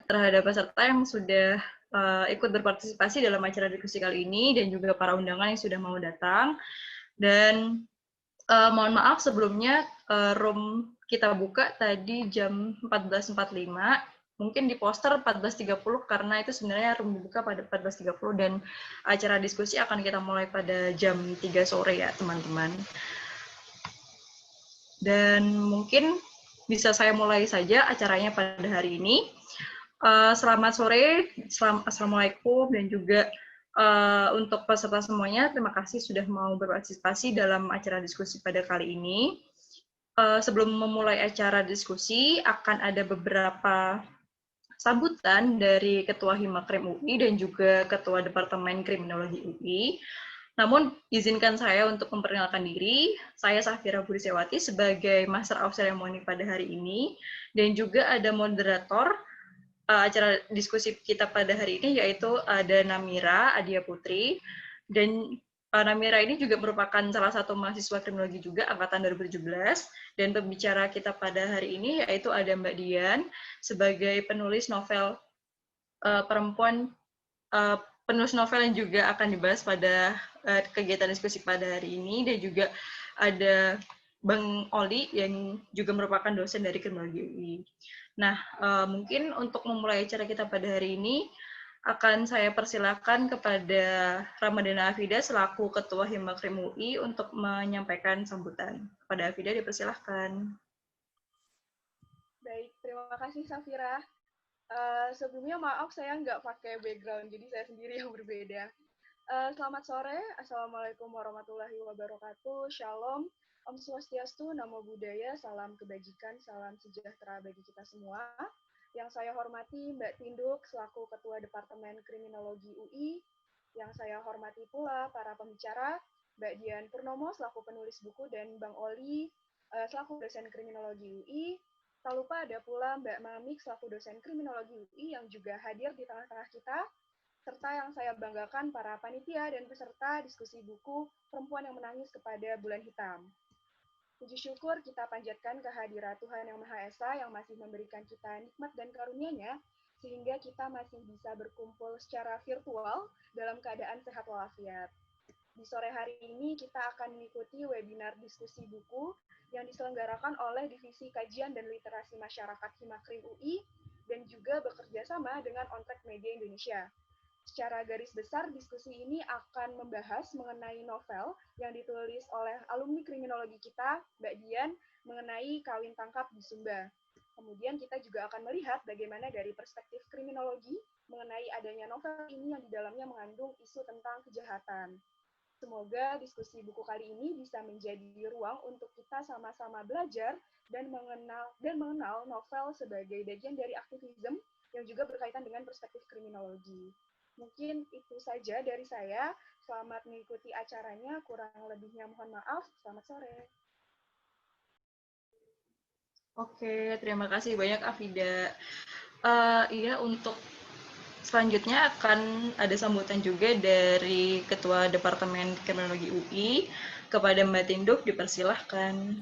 terhadap peserta yang sudah ikut berpartisipasi dalam acara diskusi kali ini dan juga para undangan yang sudah mau datang. Dan mohon maaf sebelumnya room kita buka tadi jam 14.45, mungkin di poster 14.30 karena itu sebenarnya room dibuka pada 14.30 dan acara diskusi akan kita mulai pada jam 3 sore ya teman-teman. Dan mungkin bisa saya mulai saja acaranya pada hari ini. Selamat sore, assalamualaikum, dan juga untuk peserta semuanya, terima kasih sudah mau berpartisipasi dalam acara diskusi pada kali ini. Sebelum memulai acara diskusi, akan ada beberapa sambutan dari Ketua Himakrim UI dan juga Ketua Departemen Kriminologi UI. Namun, izinkan saya untuk memperkenalkan diri. Saya Safira Burisewati sebagai Master of Ceremony pada hari ini, dan juga ada moderator acara diskusi kita pada hari ini, yaitu ada Namira Adia Putri, dan Namira ini juga merupakan salah satu mahasiswa kriminologi juga angkatan 2017, dan pembicara kita pada hari ini yaitu ada Mbak Dian sebagai penulis novel perempuan, penulis novel yang juga akan dibahas pada kegiatan diskusi pada hari ini, dan juga ada Bang Oli yang juga merupakan dosen dari Kriminologi UI. Nah, mungkin untuk memulai acara kita pada hari ini, akan saya persilakan kepada Ramadana Afida selaku Ketua Himakrim UI untuk menyampaikan sambutan. Kepada Afida dipersilahkan. Baik, terima kasih Safira. Sebelumnya maaf saya nggak pakai background, jadi saya sendiri yang berbeda. Selamat sore, Assalamualaikum warahmatullahi wabarakatuh, Shalom, Om Swastiastu, Namo Buddhaya, salam kebajikan, salam sejahtera bagi kita semua. Yang saya hormati Mbak Tinduk selaku Ketua Departemen Kriminologi UI, yang saya hormati pula para pembicara, Mbak Dian Purnomo selaku penulis buku dan Bang Oli selaku dosen Kriminologi UI. Tak lupa ada pula Mbak Mamik selaku dosen Kriminologi UI yang juga hadir di tengah-tengah kita, serta yang saya banggakan para panitia dan peserta diskusi buku Perempuan yang Menangis kepada Bulan Hitam. Puji syukur kita panjatkan kehadirat Tuhan Yang Maha Esa yang masih memberikan kita nikmat dan karunia-Nya, sehingga kita masih bisa berkumpul secara virtual dalam keadaan sehat walafiat. Di sore hari ini kita akan mengikuti webinar diskusi buku yang diselenggarakan oleh Divisi Kajian dan Literasi Masyarakat Himakrim UI dan juga bekerja sama dengan On-Track Media Indonesia. Secara garis besar, diskusi ini akan membahas mengenai novel yang ditulis oleh alumni kriminologi kita, Mbak Dian, mengenai kawin tangkap di Sumba. Kemudian kita juga akan melihat bagaimana dari perspektif kriminologi mengenai adanya novel ini yang di dalamnya mengandung isu tentang kejahatan. Semoga diskusi buku kali ini bisa menjadi ruang untuk kita sama-sama belajar dan mengenal novel sebagai bagian dari aktivisme yang juga berkaitan dengan perspektif kriminologi. Mungkin itu saja dari saya. Selamat mengikuti acaranya. Kurang lebihnya mohon maaf. Selamat sore. Oke, terima kasih banyak Afida. Iya, untuk selanjutnya akan ada sambutan juga dari Ketua Departemen Kriminologi UI. Kepada Mbak Tinduk, dipersilahkan.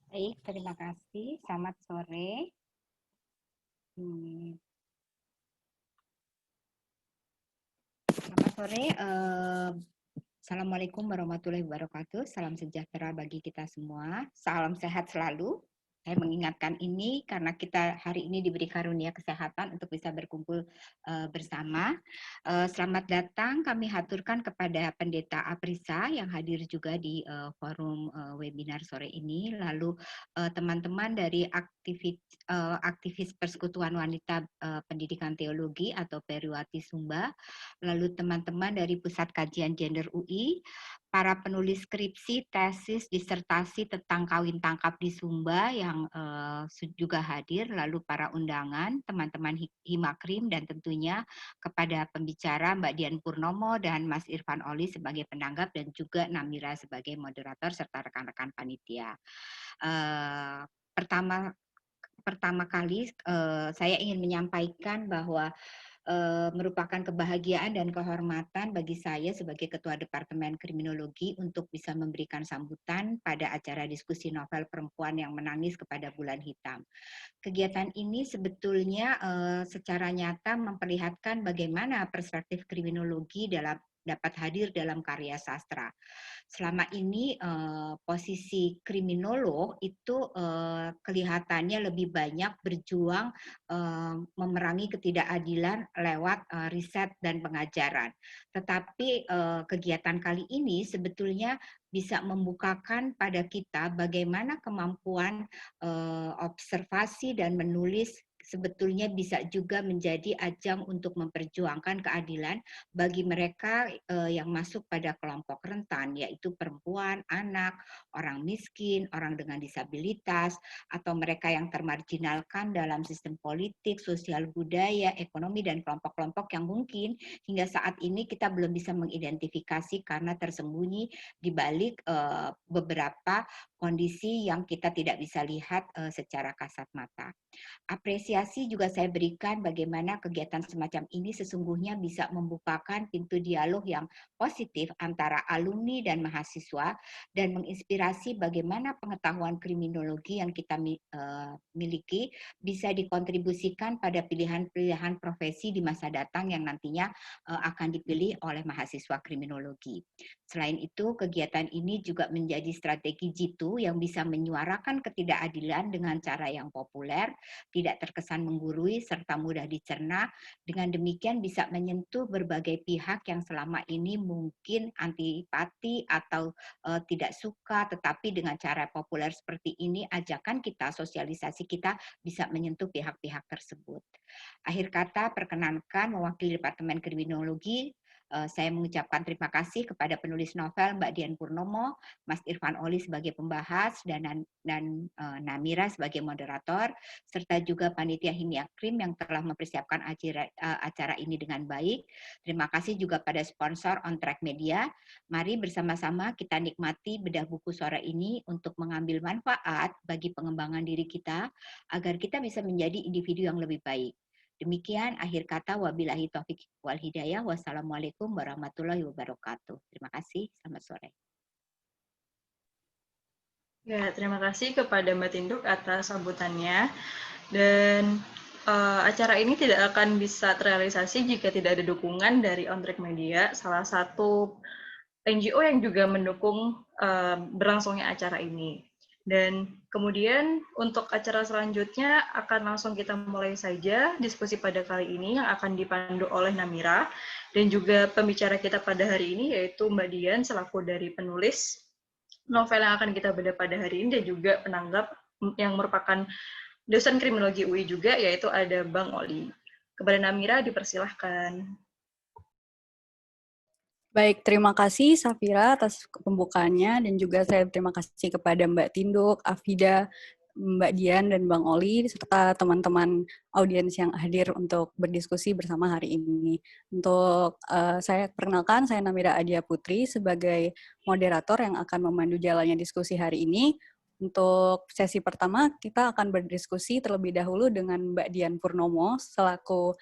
Baik, terima kasih. Selamat sore. Selamat sore. Assalamualaikum warahmatullahi wabarakatuh. Salam sejahtera bagi kita semua. Salam sehat selalu. Saya mengingatkan ini karena kita hari ini diberi karunia kesehatan untuk bisa berkumpul bersama. Selamat datang kami haturkan kepada Pendeta Aprisa yang hadir juga di forum webinar sore ini. Lalu teman-teman dari aktivis Persekutuan Wanita Pendidikan Teologi atau Periwati Sumba, lalu teman-teman dari Pusat Kajian Gender UI, para penulis skripsi, tesis, disertasi tentang kawin tangkap di Sumba yang juga hadir, lalu para undangan, teman-teman Himakrim, dan tentunya kepada pembicara Mbak Dian Purnomo dan Mas Irfan Oli sebagai penanggap, dan juga Namira sebagai moderator serta rekan-rekan panitia. Pertama kali saya ingin menyampaikan bahwa merupakan kebahagiaan dan kehormatan bagi saya sebagai Ketua Departemen Kriminologi untuk bisa memberikan sambutan pada acara diskusi novel perempuan yang menangis kepada bulan hitam. Kegiatan ini sebetulnya secara nyata memperlihatkan bagaimana perspektif kriminologi dapat hadir dalam karya sastra. Selama ini posisi kriminolog itu kelihatannya lebih banyak berjuang memerangi ketidakadilan lewat riset dan pengajaran. Tetapi kegiatan kali ini sebetulnya bisa membukakan pada kita bagaimana kemampuan observasi dan menulis sebetulnya bisa juga menjadi ajang untuk memperjuangkan keadilan bagi mereka yang masuk pada kelompok rentan, yaitu perempuan, anak, orang miskin, orang dengan disabilitas, atau mereka yang termarginalkan dalam sistem politik, sosial budaya, ekonomi, dan kelompok-kelompok yang mungkin hingga saat ini kita belum bisa mengidentifikasi karena tersembunyi di balik beberapa kondisi yang kita tidak bisa lihat secara kasat mata. Apresiasi juga saya berikan bagaimana kegiatan semacam ini sesungguhnya bisa membukakan pintu dialog yang positif antara alumni dan mahasiswa dan menginspirasi bagaimana pengetahuan kriminologi yang kita miliki bisa dikontribusikan pada pilihan-pilihan profesi di masa datang yang nantinya akan dipilih oleh mahasiswa kriminologi. Selain itu, kegiatan ini juga menjadi strategi jitu yang bisa menyuarakan ketidakadilan dengan cara yang populer, tidak terkesan menggurui, serta mudah dicerna. Dengan demikian bisa menyentuh berbagai pihak yang selama ini mungkin antipati atau tidak suka, tetapi dengan cara populer seperti ini, ajakan kita, sosialisasi kita bisa menyentuh pihak-pihak tersebut. Akhir kata, perkenankan mewakili Departemen Kriminologi, saya mengucapkan terima kasih kepada penulis novel Mbak Dian Purnomo, Mas Irfan Oli sebagai pembahas, dan Namira sebagai moderator, serta juga Panitia Himia Krim yang telah mempersiapkan acara ini dengan baik. Terima kasih juga pada sponsor On Track Media. Mari bersama-sama kita nikmati bedah buku suara ini untuk mengambil manfaat bagi pengembangan diri kita, agar kita bisa menjadi individu yang lebih baik. Demikian akhir kata, wabillahi taufik wal hidayah. Wassalamualaikum warahmatullahi wabarakatuh. Terima kasih, selamat sore. Ya, terima kasih kepada Mbak Tinduk atas sambutannya. Dan acara ini tidak akan bisa terrealisasi jika tidak ada dukungan dari On Track Media, salah satu NGO yang juga mendukung berlangsungnya acara ini. Dan kemudian untuk acara selanjutnya akan langsung kita mulai saja diskusi pada kali ini yang akan dipandu oleh Namira dan juga pembicara kita pada hari ini yaitu Mbak Dian selaku dari penulis novel yang akan kita bedah pada hari ini dan juga penanggap yang merupakan dosen kriminologi UI juga yaitu ada Bang Oli. Kepada Namira dipersilahkan. Baik, terima kasih Safira atas pembukaannya dan juga saya terima kasih kepada Mbak Tinduk, Afida, Mbak Dian, dan Bang Oli, serta teman-teman audiens yang hadir untuk berdiskusi bersama hari ini. Untuk saya perkenalkan, saya Namira Adia Putri sebagai moderator yang akan memandu jalannya diskusi hari ini. Untuk sesi pertama, kita akan berdiskusi terlebih dahulu dengan Mbak Dian Purnomo selaku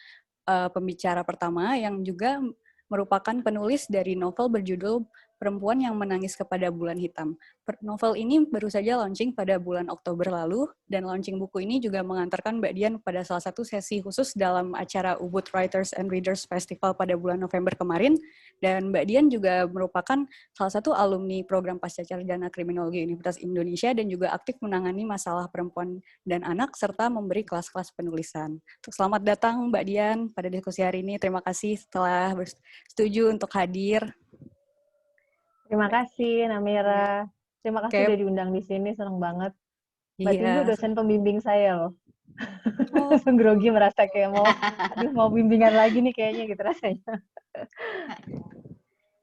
pembicara pertama yang juga merupakan penulis dari novel berjudul Perempuan yang Menangis Kepada Bulan Hitam. Novel ini baru saja launching pada bulan Oktober lalu, dan launching buku ini juga mengantarkan Mbak Dian pada salah satu sesi khusus dalam acara Ubud Writers and Readers Festival pada bulan November kemarin, dan Mbak Dian juga merupakan salah satu alumni program Pascasarjana Kriminologi Universitas Indonesia dan juga aktif menangani masalah perempuan dan anak, serta memberi kelas-kelas penulisan. Selamat datang Mbak Dian pada diskusi hari ini, terima kasih telah setuju untuk hadir. Terima kasih, Namira. Terima kasih udah diundang di sini, seneng banget. Mbak Tindu dosen pembimbing saya loh. Langsung grogi merasa kayak mau bimbingan lagi nih kayaknya gitu rasanya.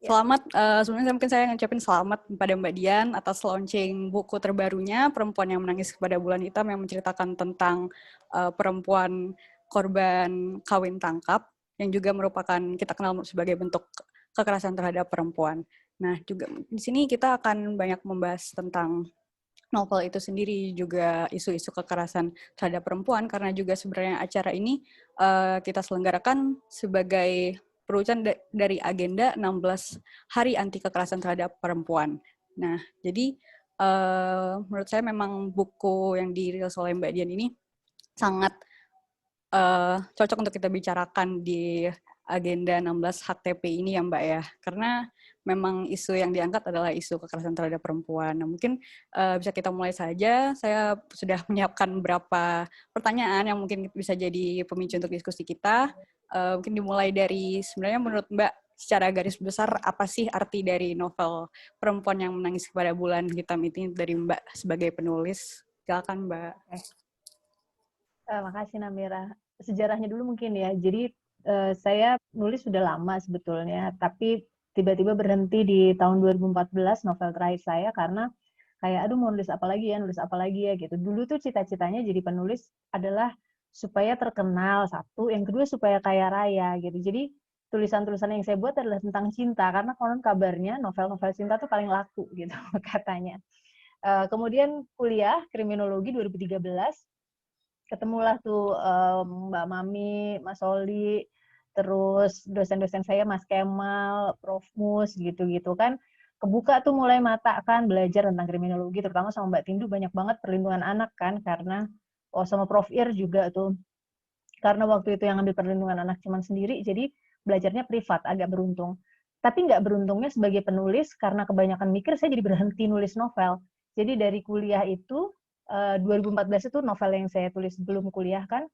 Selamat, sebenarnya mungkin saya ngucapin selamat pada Mbak Dian atas launching buku terbarunya, Perempuan yang Menangis Kepada Bulan Hitam, yang menceritakan tentang perempuan korban kawin tangkap, yang juga merupakan kita kenal sebagai bentuk kekerasan terhadap perempuan. Nah, juga di sini kita akan banyak membahas tentang novel itu sendiri, juga isu-isu kekerasan terhadap perempuan, karena juga sebenarnya acara ini kita selenggarakan sebagai perwujudan dari agenda 16 Hari Anti Kekerasan Terhadap Perempuan. Nah, jadi menurut saya memang buku yang dirilis oleh Mbak Dian ini sangat cocok untuk kita bicarakan di agenda 16 HTP ini ya Mbak ya, karena memang isu yang diangkat adalah isu kekerasan terhadap perempuan. Nah, mungkin bisa kita mulai saja. Saya sudah menyiapkan beberapa pertanyaan yang mungkin bisa jadi pemicu untuk diskusi kita. Mungkin dimulai dari, sebenarnya menurut Mbak, secara garis besar, apa sih arti dari novel Perempuan yang Menangis Pada Bulan Hitam ini dari Mbak sebagai penulis? Silakan Mbak. Makasih Namira. Sejarahnya dulu mungkin ya. Jadi saya nulis sudah lama sebetulnya, tapi tiba-tiba berhenti di tahun 2014 novel terakhir saya karena kayak aduh mau nulis apa lagi ya gitu. Dulu tuh cita-citanya jadi penulis adalah supaya terkenal satu, yang kedua supaya kaya raya gitu. Jadi tulisan-tulisan yang saya buat adalah tentang cinta karena konon kabarnya novel-novel cinta tuh paling laku gitu katanya. Kemudian kuliah kriminologi 2013, ketemulah tuh Mbak Mami, Mas Oli, terus dosen-dosen saya Mas Kemal, Prof Mus gitu-gitu kan. Kebuka tuh mulai mata kan belajar tentang kriminologi, terutama sama Mbak Tindu banyak banget perlindungan anak kan, karena sama Prof Ir juga tuh. Karena waktu itu yang ambil perlindungan anak cuman sendiri, jadi belajarnya privat, agak beruntung. Tapi nggak beruntungnya sebagai penulis, karena kebanyakan mikir, saya jadi berhenti nulis novel. Jadi dari kuliah itu, 2014 itu novel yang saya tulis sebelum kuliah kan,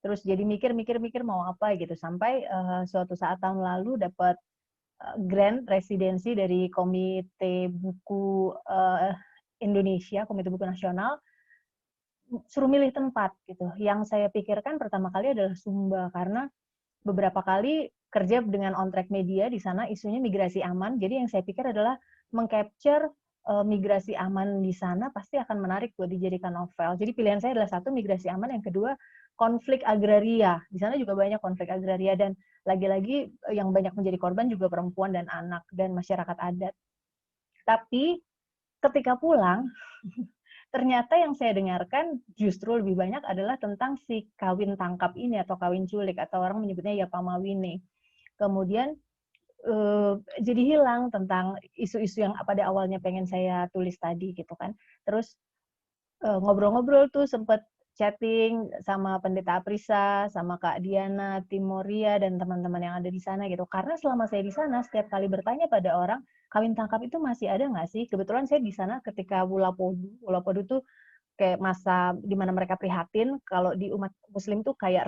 terus jadi mikir mau apa gitu, sampai suatu saat tahun lalu dapat grant residensi dari Komite Buku Indonesia, Komite Buku Nasional, suruh milih tempat gitu. Yang saya pikirkan pertama kali adalah Sumba, karena beberapa kali kerja dengan on track media di sana isunya migrasi aman. Jadi yang saya pikir adalah mengcapture migrasi aman di sana pasti akan menarik buat dijadikan novel. Jadi pilihan saya adalah satu migrasi aman, yang kedua konflik agraria. Di sana juga banyak konflik agraria dan lagi-lagi yang banyak menjadi korban juga perempuan dan anak dan masyarakat adat. Tapi ketika pulang ternyata yang saya dengarkan justru lebih banyak adalah tentang si kawin tangkap ini atau kawin culik atau orang menyebutnya Yapamawini. Kemudian jadi hilang tentang isu-isu yang pada awalnya pengen saya tulis tadi gitu kan. Terus ngobrol-ngobrol tuh sempet chatting sama Pendeta Aprisa, sama Kak Diana, Timoria, dan teman-teman yang ada di sana gitu. Karena selama saya di sana, setiap kali bertanya pada orang, kawin tangkap itu masih ada nggak sih? Kebetulan saya di sana ketika Wulapodu. Wulapodu tuh kayak masa di mana mereka prihatin, kalau di umat Muslim tuh kayak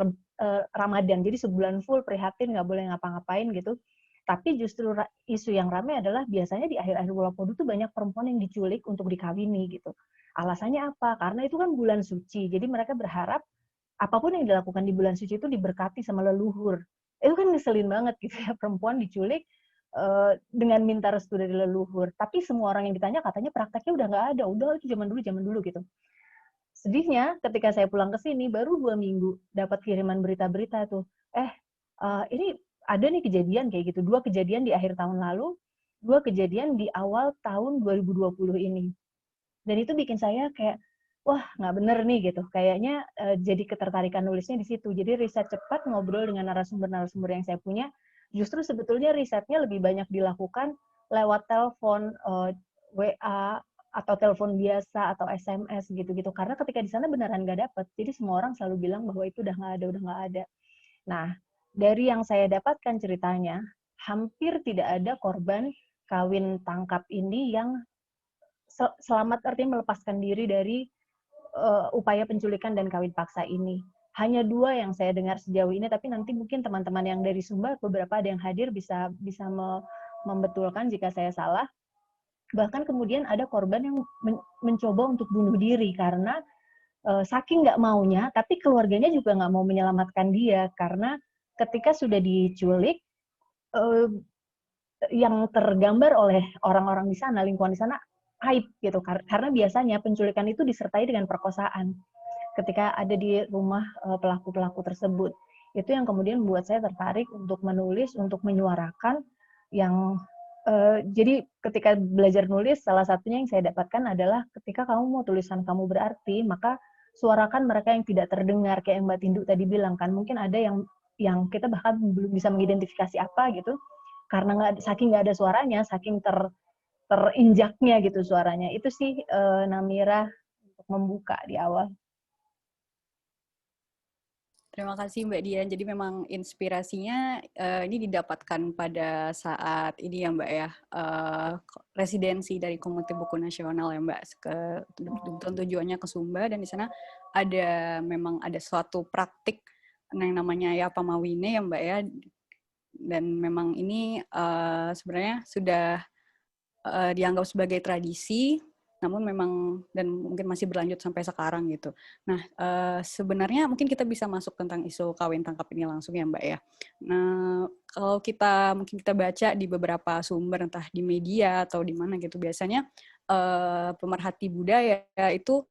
Ramadan. Jadi sebulan full prihatin, nggak boleh ngapa-ngapain gitu. Tapi justru isu yang ramai adalah biasanya di akhir-akhir Wulapodu tuh banyak perempuan yang diculik untuk dikawini gitu. Alasannya apa? Karena itu kan bulan suci. Jadi mereka berharap apapun yang dilakukan di bulan suci itu diberkati sama leluhur. Itu kan ngeselin banget gitu ya, perempuan diculik dengan minta restu dari leluhur. Tapi semua orang yang ditanya katanya prakteknya udah nggak ada. Udah itu zaman dulu gitu. Sedihnya ketika saya pulang ke sini baru 2 minggu dapat kiriman berita-berita tuh. Ini ada nih kejadian kayak gitu. 2 kejadian di akhir tahun lalu, 2 kejadian di awal tahun 2020 ini. Dan itu bikin saya kayak, wah nggak bener nih gitu. Kayaknya jadi ketertarikan nulisnya di situ. Jadi riset cepat, ngobrol dengan narasumber-narasumber yang saya punya. Justru sebetulnya risetnya lebih banyak dilakukan lewat telepon, WA, atau telepon biasa, atau SMS gitu-gitu. Karena ketika di sana beneran nggak dapet. Jadi semua orang selalu bilang bahwa itu udah nggak ada. Nah, dari yang saya dapatkan ceritanya, hampir tidak ada korban kawin tangkap ini yang selamat, artinya melepaskan diri dari upaya penculikan dan kawin paksa ini. Hanya 2 yang saya dengar sejauh ini, tapi nanti mungkin teman-teman yang dari Sumba, beberapa ada yang hadir bisa membetulkan jika saya salah. Bahkan kemudian ada korban yang mencoba untuk bunuh diri karena saking nggak maunya, tapi keluarganya juga nggak mau menyelamatkan dia, karena ketika sudah diculik, yang tergambar oleh orang-orang di sana, lingkungan di sana, aib gitu, karena biasanya penculikan itu disertai dengan perkosaan ketika ada di rumah pelaku-pelaku tersebut. Itu yang kemudian membuat saya tertarik untuk menulis, untuk menyuarakan yang Jadi ketika belajar nulis, salah satunya yang saya dapatkan adalah ketika kamu mau tulisan kamu berarti, maka suarakan mereka yang tidak terdengar, kayak yang Mbak Tindu tadi bilang kan. Mungkin ada yang kita bahkan belum bisa mengidentifikasi apa gitu, karena saking nggak ada suaranya, saking terinjaknya gitu suaranya. Itu sih Namira untuk membuka di awal. Terima kasih Mbak Dian. Jadi memang inspirasinya ini didapatkan pada saat ini ya Mbak ya, residensi dari Komunitas Buku Nasional ya Mbak. Tujuannya ke Sumba, dan di sana memang ada suatu praktik yang namanya ya Pamawine ya Mbak ya. Dan memang ini sebenarnya sudah dianggap sebagai tradisi, namun memang dan mungkin masih berlanjut sampai sekarang gitu. Nah, sebenarnya mungkin kita bisa masuk tentang isu kawin tangkap ini langsung ya Mbak ya. Nah, kalau mungkin kita baca di beberapa sumber, entah di media atau di mana gitu, biasanya pemerhati budaya itu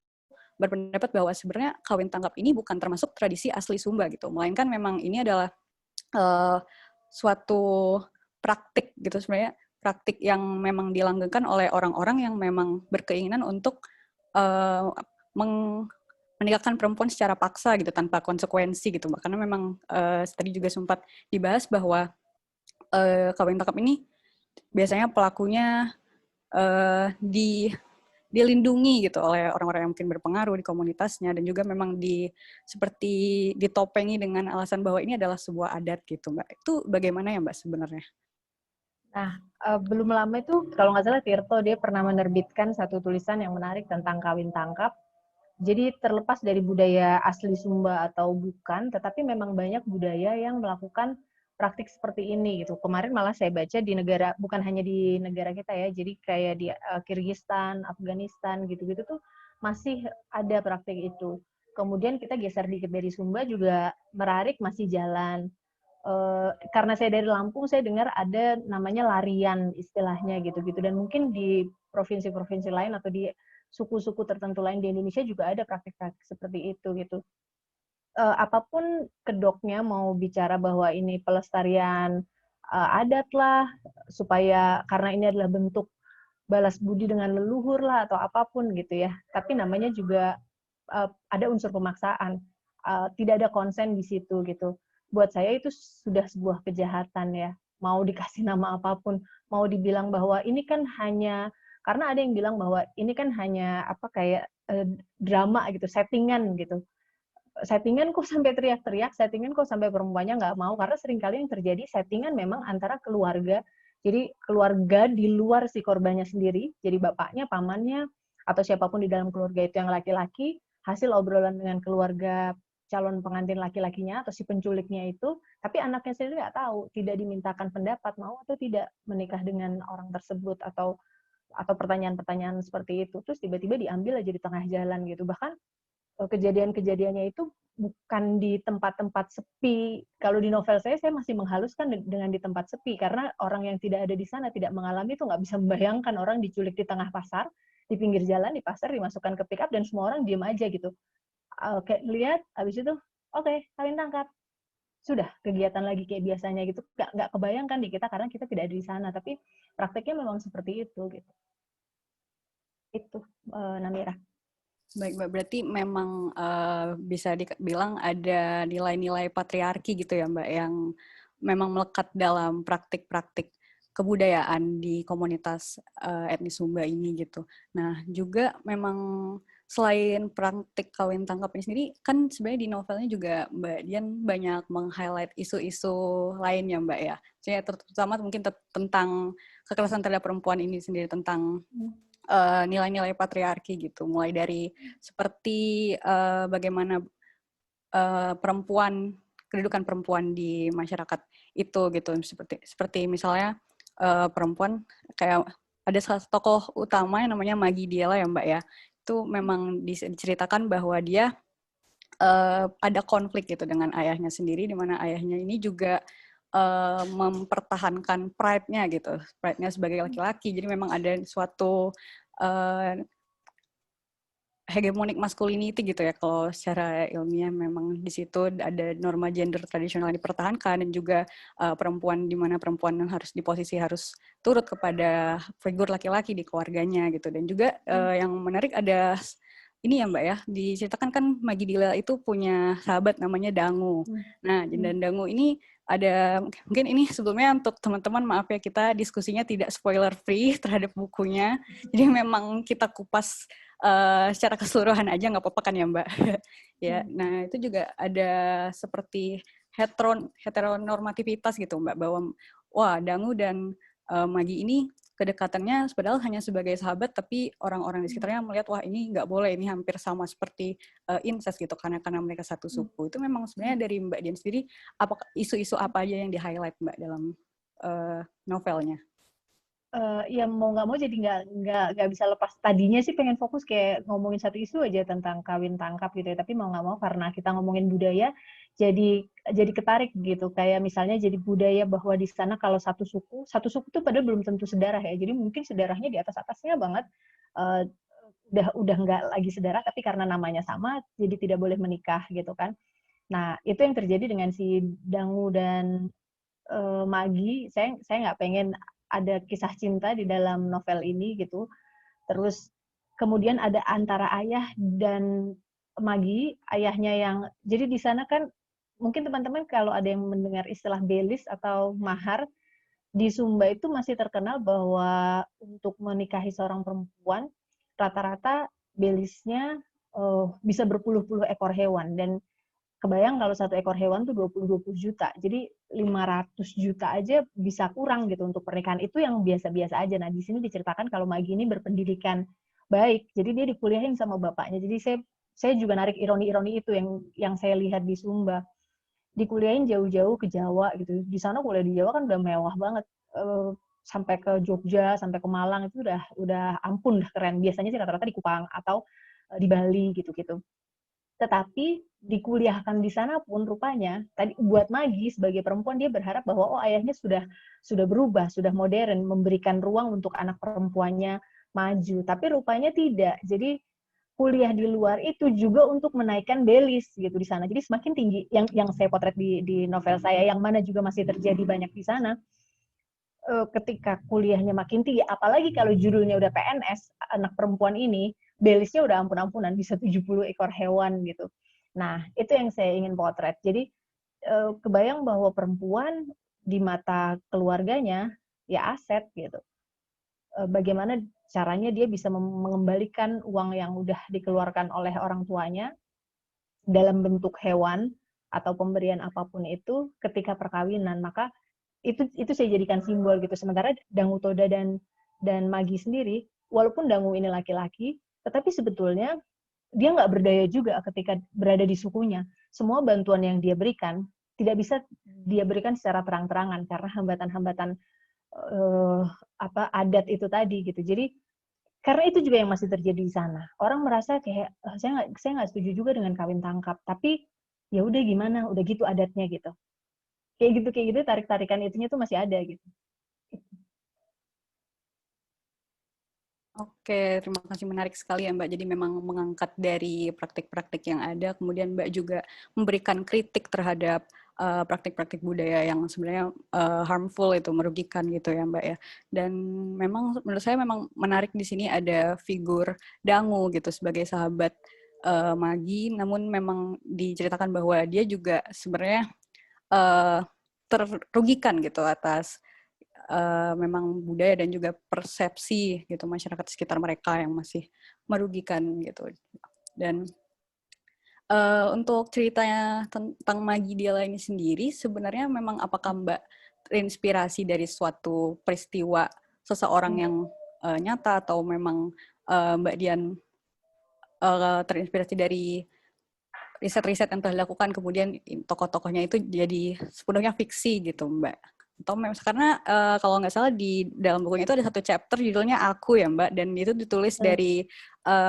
berpendapat bahwa sebenarnya kawin tangkap ini bukan termasuk tradisi asli Sumba gitu, melainkan memang ini adalah suatu praktik gitu, sebenarnya praktik yang memang dilanggengkan oleh orang-orang yang memang berkeinginan untuk menikahkan perempuan secara paksa gitu, tanpa konsekuensi gitu. Karena memang tadi juga sempat dibahas bahwa kawin tangkap ini biasanya pelakunya dilindungi gitu oleh orang-orang yang mungkin berpengaruh di komunitasnya, dan juga memang seperti ditopengi dengan alasan bahwa ini adalah sebuah adat gitu Mbak. Itu bagaimana ya Mbak sebenarnya? Nah, belum lama itu kalau nggak salah Tirto dia pernah menerbitkan satu tulisan yang menarik tentang kawin tangkap. Jadi terlepas dari budaya asli Sumba atau bukan, tetapi memang banyak budaya yang melakukan praktik seperti ini gitu. Kemarin malah saya baca di negara, bukan hanya di negara kita ya, jadi kayak di Kyrgyzstan, Afghanistan gitu-gitu tuh masih ada praktik itu. Kemudian kita geser dikit dari Sumba juga Merarik masih jalan. Karena saya dari Lampung, saya dengar ada namanya larian istilahnya gitu-gitu, dan mungkin di provinsi-provinsi lain atau di suku-suku tertentu lain di Indonesia juga ada praktik-praktik seperti itu gitu. Apapun kedoknya, mau bicara bahwa ini pelestarian adat lah, supaya karena ini adalah bentuk balas budi dengan leluhur lah atau apapun gitu ya. Tapi namanya juga ada unsur pemaksaan, tidak ada konsen di situ gitu. Buat saya itu sudah sebuah kejahatan ya. Mau dikasih nama apapun, mau dibilang bahwa ini kan hanya, karena ada yang bilang bahwa ini kan hanya kayak drama gitu, settingan gitu. Settingan kok sampai teriak-teriak, settingan kok sampai perempuannya nggak mau, karena seringkali yang terjadi settingan memang antara keluarga. Jadi keluarga di luar si korbannya sendiri, jadi bapaknya, pamannya, atau siapapun di dalam keluarga itu yang laki-laki, hasil obrolan dengan keluarga calon pengantin laki-lakinya atau si penculiknya itu, tapi anaknya sendiri nggak tahu, tidak dimintakan pendapat mau atau tidak menikah dengan orang tersebut, atau pertanyaan-pertanyaan seperti itu, terus tiba-tiba diambil aja di tengah jalan gitu. Bahkan kejadian-kejadiannya itu bukan di tempat-tempat sepi. Kalau di novel saya masih menghaluskan dengan di tempat sepi, karena orang yang tidak ada di sana, tidak mengalami itu, nggak bisa membayangkan orang diculik di tengah pasar, di pinggir jalan, di pasar, dimasukkan ke pick up, dan semua orang diem aja gitu. Kayak lihat, habis itu, oke, kawin tangkap. Sudah, kegiatan lagi kayak biasanya gitu. Nggak kebayangkan di kita, karena kita tidak ada di sana. Tapi prakteknya memang seperti itu. Gitu. Itu, Namira. Baik Mbak, berarti memang bisa dibilang ada nilai-nilai patriarki gitu ya Mbak, yang memang melekat dalam praktik-praktik kebudayaan di komunitas etnis Sumba ini gitu. Nah juga memang selain praktik kawin tangkap ini sendiri, kan sebenarnya di novelnya juga Mbak Dian banyak meng-highlight isu-isu lain ya Mbak ya. Saya terutama mungkin tentang kekerasan terhadap perempuan ini sendiri, tentang nilai-nilai patriarki gitu, mulai dari seperti bagaimana kedudukan perempuan di masyarakat itu gitu, seperti misalnya perempuan, kayak ada salah satu tokoh utama yang namanya Magi Diela ya Mbak ya, itu memang diceritakan bahwa dia ada konflik gitu dengan ayahnya sendiri, di mana ayahnya ini juga mempertahankan pride-nya gitu, pride-nya sebagai laki-laki. Jadi memang ada suatu hegemonic masculinity gitu ya, kalau secara ilmiah memang di situ ada norma gender tradisional yang dipertahankan, dan juga perempuan, di mana perempuan yang harus di posisi harus turut kepada figur laki-laki di keluarganya gitu. Dan juga yang menarik ada ini ya Mbak ya, diceritakan kan Maggie Dila itu punya sahabat namanya Dangu. Nah, dan Dangu ini ada, mungkin ini sebelumnya untuk teman-teman, maaf ya kita diskusinya tidak spoiler free terhadap bukunya, jadi memang kita kupas secara keseluruhan aja, nggak apa-apa kan ya Mbak? Ya, nah itu juga ada seperti heteronormativitas gitu Mbak, bahwa wah Dangu dan Maggie ini kedekatannya padahal hanya sebagai sahabat, tapi orang-orang di sekitarnya melihat wah ini nggak boleh, ini hampir sama seperti incest gitu, karena mereka satu suku. Itu memang sebenarnya dari Mbak Dian sendiri, apakah isu-isu apa aja yang di-highlight Mbak dalam novelnya? Ya mau nggak mau jadi nggak bisa lepas. Tadinya sih pengen fokus kayak ngomongin satu isu aja tentang kawin tangkap gitu ya, tapi mau nggak mau karena kita ngomongin budaya, jadi ketarik gitu. Kayak misalnya jadi budaya bahwa di sana kalau satu suku tuh padahal belum tentu sedarah ya, jadi mungkin sedarahnya di atasnya banget, udah nggak lagi sedarah, tapi karena namanya sama jadi tidak boleh menikah gitu kan. Nah itu yang terjadi dengan si Dangu dan Maggie. Saya nggak pengen ada kisah cinta di dalam novel ini gitu. Terus kemudian ada antara ayah dan Maggie, ayahnya yang, jadi di sana kan mungkin teman-teman kalau ada yang mendengar istilah belis atau mahar, di Sumba itu masih terkenal bahwa untuk menikahi seorang perempuan rata-rata belisnya bisa berpuluh-puluh ekor hewan, dan kebayang kalau satu ekor hewan tuh 20 juta. Jadi 500 juta aja bisa kurang gitu untuk pernikahan. Itu yang biasa-biasa aja. Nah, di sini diceritakan kalau Maggie ini berpendidikan baik. Jadi dia dikuliahin sama bapaknya. Jadi saya juga narik ironi-ironi itu yang saya lihat di Sumba. Dikuliahin jauh-jauh ke Jawa gitu. Di sana kuliah di Jawa kan udah mewah banget. Sampai ke Jogja, sampai ke Malang itu udah ampun dah keren. Biasanya sih rata-rata di Kupang atau di Bali gitu-gitu. Tetapi dikuliahkan di sana pun rupanya tadi buat Maggie sebagai perempuan, dia berharap bahwa ayahnya sudah berubah, sudah modern, memberikan ruang untuk anak perempuannya maju, tapi rupanya tidak. Jadi kuliah di luar itu juga untuk menaikkan belis gitu di sana. Jadi semakin tinggi yang saya potret di novel saya, yang mana juga masih terjadi banyak di sana. Ketika kuliahnya makin tinggi, apalagi kalau judulnya udah PNS, anak perempuan ini belisnya udah ampun-ampunan, bisa 70 ekor hewan gitu. Nah, itu yang saya ingin potret. Jadi kebayang bahwa perempuan di mata keluarganya ya aset gitu. Bagaimana caranya dia bisa mengembalikan uang yang udah dikeluarkan oleh orang tuanya dalam bentuk hewan atau pemberian apapun itu ketika perkawinan. Maka itu saya jadikan simbol gitu. Sementara Dangu Toda dan Maggie sendiri, walaupun Dangu ini laki-laki, tetapi sebetulnya dia nggak berdaya juga ketika berada di sukunya. Semua bantuan yang dia berikan tidak bisa dia berikan secara terang-terangan karena hambatan-hambatan adat itu tadi gitu. Jadi karena itu juga yang masih terjadi di sana. Orang merasa kayak saya nggak setuju juga dengan kawin tangkap, tapi ya udah gimana, udah gitu adatnya gitu. Kayak gitu tarik-tarikan itunya tuh masih ada gitu. Oke, terima kasih, menarik sekali ya Mbak. Jadi memang mengangkat dari praktik-praktik yang ada, kemudian Mbak juga memberikan kritik terhadap praktik-praktik budaya yang sebenarnya harmful, itu merugikan gitu ya Mbak ya. Dan memang menurut saya memang menarik di sini ada figur Dangu gitu sebagai sahabat Maggie, namun memang diceritakan bahwa dia juga sebenarnya terrugikan gitu atas memang budaya dan juga persepsi gitu masyarakat sekitar mereka yang masih merugikan gitu. Dan untuk ceritanya tentang Maggie Dila ini sendiri, sebenarnya memang apakah Mbak terinspirasi dari suatu peristiwa seseorang yang nyata, atau memang Mbak Dian terinspirasi dari riset-riset yang telah dilakukan, kemudian tokoh-tokohnya itu jadi sepenuhnya fiksi gitu Mbak? Atau karena kalau nggak salah di dalam bukunya itu ada satu chapter judulnya Aku ya Mbak, dan itu ditulis dari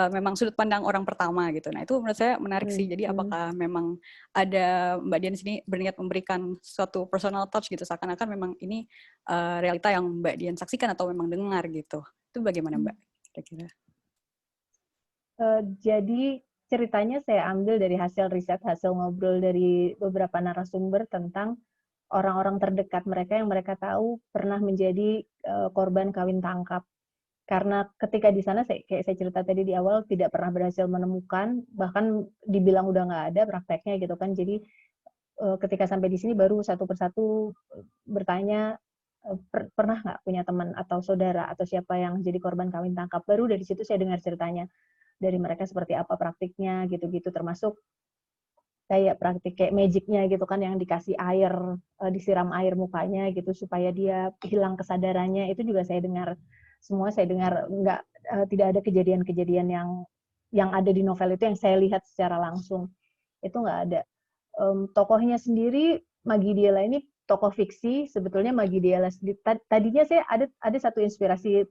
memang sudut pandang orang pertama gitu. Nah itu menurut saya menarik sih. Jadi apakah memang ada Mbak Dian sini berniat memberikan suatu personal touch gitu, seakan-akan memang ini realita yang Mbak Dian saksikan atau memang dengar gitu. Itu bagaimana Mbak kira-kira? Jadi ceritanya saya ambil dari hasil riset, hasil ngobrol dari beberapa narasumber tentang orang-orang terdekat mereka yang mereka tahu pernah menjadi korban kawin tangkap. Karena ketika di sana, kayak saya cerita tadi di awal, tidak pernah berhasil menemukan, bahkan dibilang udah nggak ada prakteknya gitu kan. Jadi ketika sampai di sini baru satu persatu bertanya, pernah nggak punya teman atau saudara atau siapa yang jadi korban kawin tangkap. Baru dari situ saya dengar ceritanya dari mereka seperti apa praktiknya gitu-gitu, termasuk kayak praktik kayak magicnya gitu kan, yang dikasih air, disiram air mukanya gitu supaya dia hilang kesadarannya. Itu juga saya dengar semua. Saya dengar nggak, tidak ada kejadian-kejadian yang ada di novel itu yang saya lihat secara langsung. Itu nggak ada. Tokohnya sendiri, Maggie Diela ini tokoh fiksi. Sebetulnya Maggie Diela tadinya saya ada satu inspirasi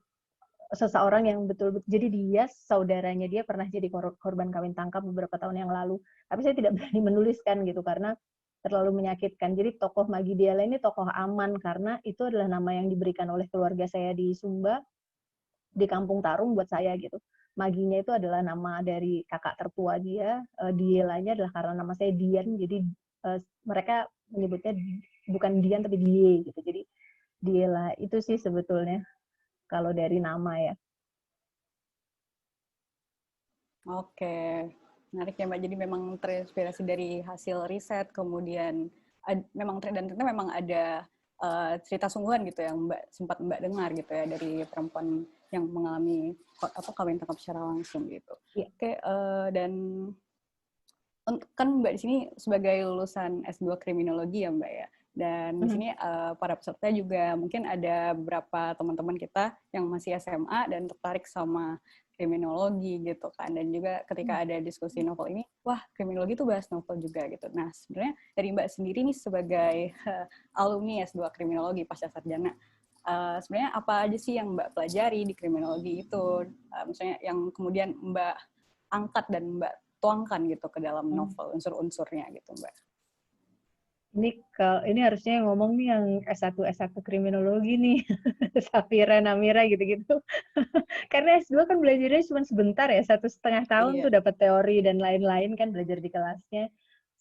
seseorang yang betul-betul, jadi dia, saudaranya dia pernah jadi korban kawin tangkap beberapa tahun yang lalu. Tapi saya tidak berani menuliskan gitu karena terlalu menyakitkan. Jadi tokoh Maggie Diela ini tokoh aman karena itu adalah nama yang diberikan oleh keluarga saya di Sumba, di Kampung Tarung buat saya gitu. Maginya itu adalah nama dari kakak tertua dia, Dielanya adalah karena nama saya Dian, jadi mereka menyebutnya bukan Dian tapi Die gitu. Jadi Diela itu sih sebetulnya kalau dari nama ya. Oke, menarik ya Mbak. Jadi memang terinspirasi dari hasil riset, kemudian memang dan ternyata memang ada cerita sungguhan gitu yang sempat Mbak dengar gitu ya dari perempuan yang mengalami kawin tangkap secara langsung gitu. Yeah. Oke, dan kan Mbak di sini sebagai lulusan S2 Kriminologi ya Mbak ya. Dan di sini para peserta juga mungkin ada beberapa teman-teman kita yang masih SMA dan tertarik sama kriminologi gitu kan. Dan juga ketika ada diskusi novel ini, wah kriminologi itu bahas novel juga gitu. Nah sebenarnya dari Mbak sendiri nih sebagai alumni S2 Kriminologi pasca sarjana, sebenarnya apa aja sih yang Mbak pelajari di kriminologi itu? Misalnya yang kemudian Mbak angkat dan Mbak tuangkan gitu ke dalam novel, unsur-unsurnya gitu Mbak. Ini harusnya yang ngomong nih yang S1 kriminologi nih, Safira, Namira gitu-gitu. Karena S2 kan belajarnya cuma sebentar ya, 1,5 tahun tuh dapat teori dan lain-lain kan, belajar di kelasnya.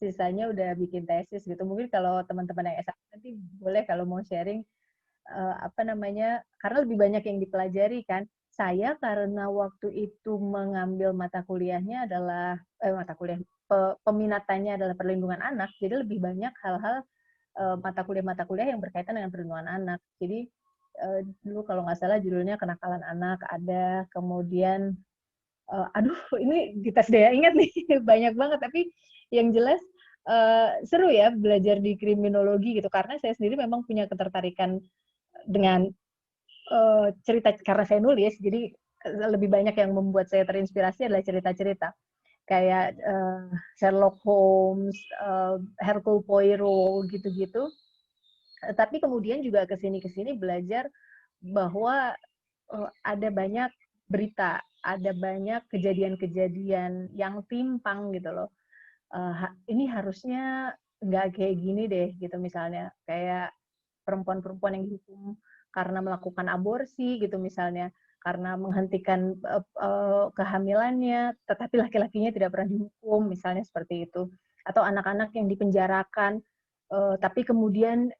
Sisanya udah bikin tesis gitu. Mungkin kalau teman-teman yang S1 nanti boleh kalau mau sharing karena lebih banyak yang dipelajari kan. Saya karena waktu itu mengambil mata kuliahnya adalah peminatannya adalah perlindungan anak, jadi lebih banyak hal-hal mata kuliah yang berkaitan dengan perlindungan anak. Jadi dulu kalau nggak salah judulnya kenakalan anak ada, kemudian ini di tes daya ingat nih banyak banget, tapi yang jelas seru ya belajar di kriminologi gitu, karena saya sendiri memang punya ketertarikan dengan cerita, karena saya nulis, jadi lebih banyak yang membuat saya terinspirasi adalah cerita-cerita kayak Sherlock Holmes, Hercule Poirot gitu-gitu. Tapi kemudian juga kesini belajar bahwa ada banyak berita, ada banyak kejadian-kejadian yang timpang gitu loh. Ini harusnya nggak kayak gini deh gitu, misalnya kayak perempuan-perempuan yang dihukum karena melakukan aborsi gitu misalnya, karena menghentikan kehamilannya, tetapi laki-lakinya tidak pernah dihukum, misalnya seperti itu. Atau anak-anak yang dipenjarakan, tapi kemudian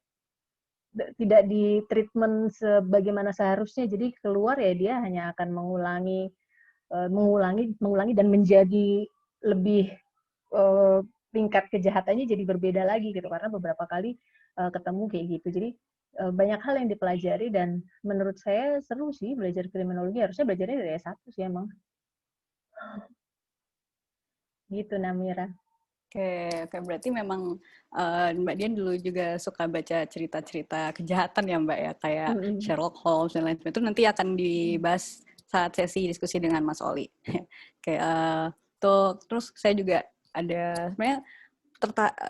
tidak di treatment sebagaimana seharusnya, jadi keluar ya dia hanya akan mengulangi dan menjadi lebih tingkat kejahatannya jadi berbeda lagi gitu, karena beberapa kali ketemu kayak gitu. Jadi banyak hal yang dipelajari dan menurut saya seru sih belajar kriminologi. Harusnya belajarnya dari S1 sih emang. Gitu Namira. Oke, berarti memang Mbak Dian dulu juga suka baca cerita-cerita kejahatan ya Mbak ya, kayak Sherlock Holmes dan lain-lain. Itu nanti akan dibahas saat sesi diskusi dengan Mas Oli. Terus saya juga ada sebenarnya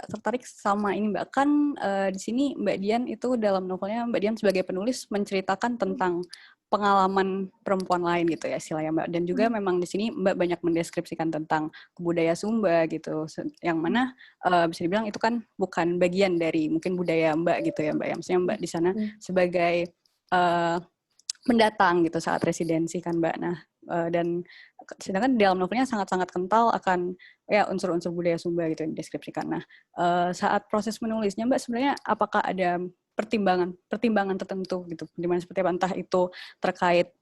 tertarik sama ini Mbak, kan di sini Mbak Dian itu dalam novelnya Mbak Dian sebagai penulis menceritakan tentang pengalaman perempuan lain gitu ya istilahnya Mbak, dan juga memang di sini Mbak banyak mendeskripsikan tentang budaya Sumba gitu, yang mana bisa dibilang itu kan bukan bagian dari mungkin budaya Mbak gitu ya Mbak ya, maksudnya Mbak di sana sebagai pendatang gitu saat residensi kan Mbak. Nah, dan sedangkan di dalam novelnya sangat-sangat kental akan ya unsur-unsur budaya Sumba gitu yang dideskripsikan. Nah, saat proses menulisnya Mbak sebenarnya apakah ada pertimbangan tertentu gitu, dimana seperti apa, entah itu terkait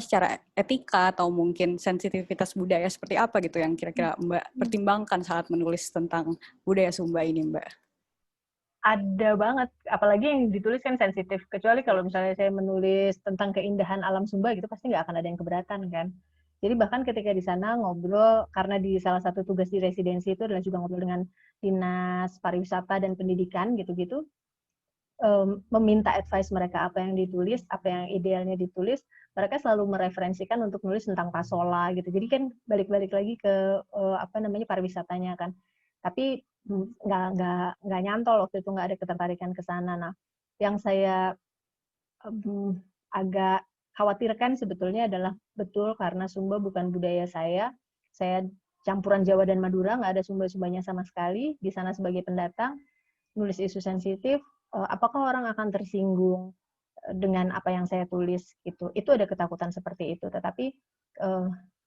secara etika atau mungkin sensitivitas budaya seperti apa gitu yang kira-kira Mbak pertimbangkan saat menulis tentang budaya Sumba ini, Mbak? Ada banget, apalagi yang ditulis kan sensitif. Kecuali kalau misalnya saya menulis tentang keindahan alam Sumba gitu, pasti nggak akan ada yang keberatan kan. Jadi bahkan ketika di sana ngobrol, karena di salah satu tugas di residensi itu adalah juga ngobrol dengan dinas pariwisata dan pendidikan gitu-gitu, meminta advice mereka apa yang ditulis, apa yang idealnya ditulis, mereka selalu mereferensikan untuk nulis tentang pasola gitu. Jadi kan balik-balik lagi ke pariwisatanya kan. Tapi nggak nyantol waktu itu, nggak ada ketertarikan ke sana. Nah, yang saya agak khawatirkan sebetulnya adalah betul karena Sumba bukan budaya saya campuran Jawa dan Madura, nggak ada Sumba-Sumbanya sama sekali. Di sana sebagai pendatang, nulis isu sensitif, apakah orang akan tersinggung dengan apa yang saya tulis gitu. Itu ada ketakutan seperti itu. Tetapi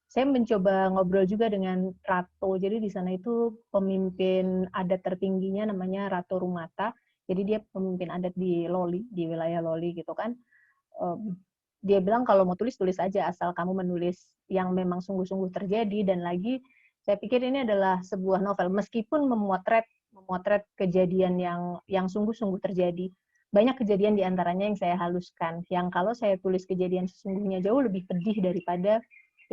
saya mencoba ngobrol juga dengan Rato. Jadi di sana itu pemimpin adat tertingginya namanya Rato Rumata. Jadi dia pemimpin adat di Loli, di wilayah Loli gitu kan. Dia bilang kalau mau tulis aja asal kamu menulis yang memang sungguh-sungguh terjadi. Dan lagi saya pikir ini adalah sebuah novel meskipun memotret kejadian yang sungguh-sungguh terjadi. Banyak kejadian diantaranya yang saya haluskan. Yang kalau saya tulis kejadian sesungguhnya jauh lebih pedih daripada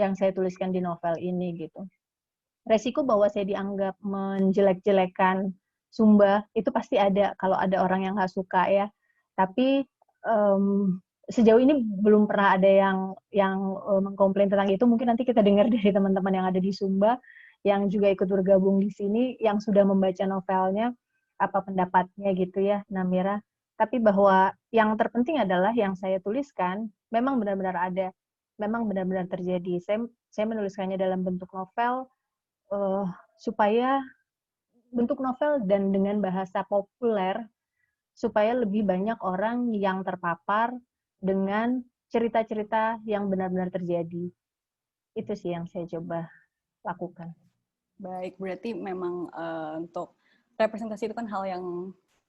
yang saya tuliskan di novel ini gitu. Resiko bahwa saya dianggap menjelek-jelekan Sumba itu pasti ada kalau ada orang yang nggak suka ya. Tapi sejauh ini belum pernah ada yang mengkomplain tentang itu. Mungkin nanti kita dengar dari teman-teman yang ada di Sumba yang juga ikut bergabung di sini yang sudah membaca novelnya apa pendapatnya gitu ya, Namira. Tapi bahwa yang terpenting adalah yang saya tuliskan memang benar-benar ada, memang benar-benar terjadi. Saya menuliskannya dalam bentuk novel supaya bentuk novel dan dengan bahasa populer supaya lebih banyak orang yang terpapar dengan cerita-cerita yang benar-benar terjadi. Itu sih yang saya coba lakukan. Baik, berarti memang untuk representasi itu kan hal yang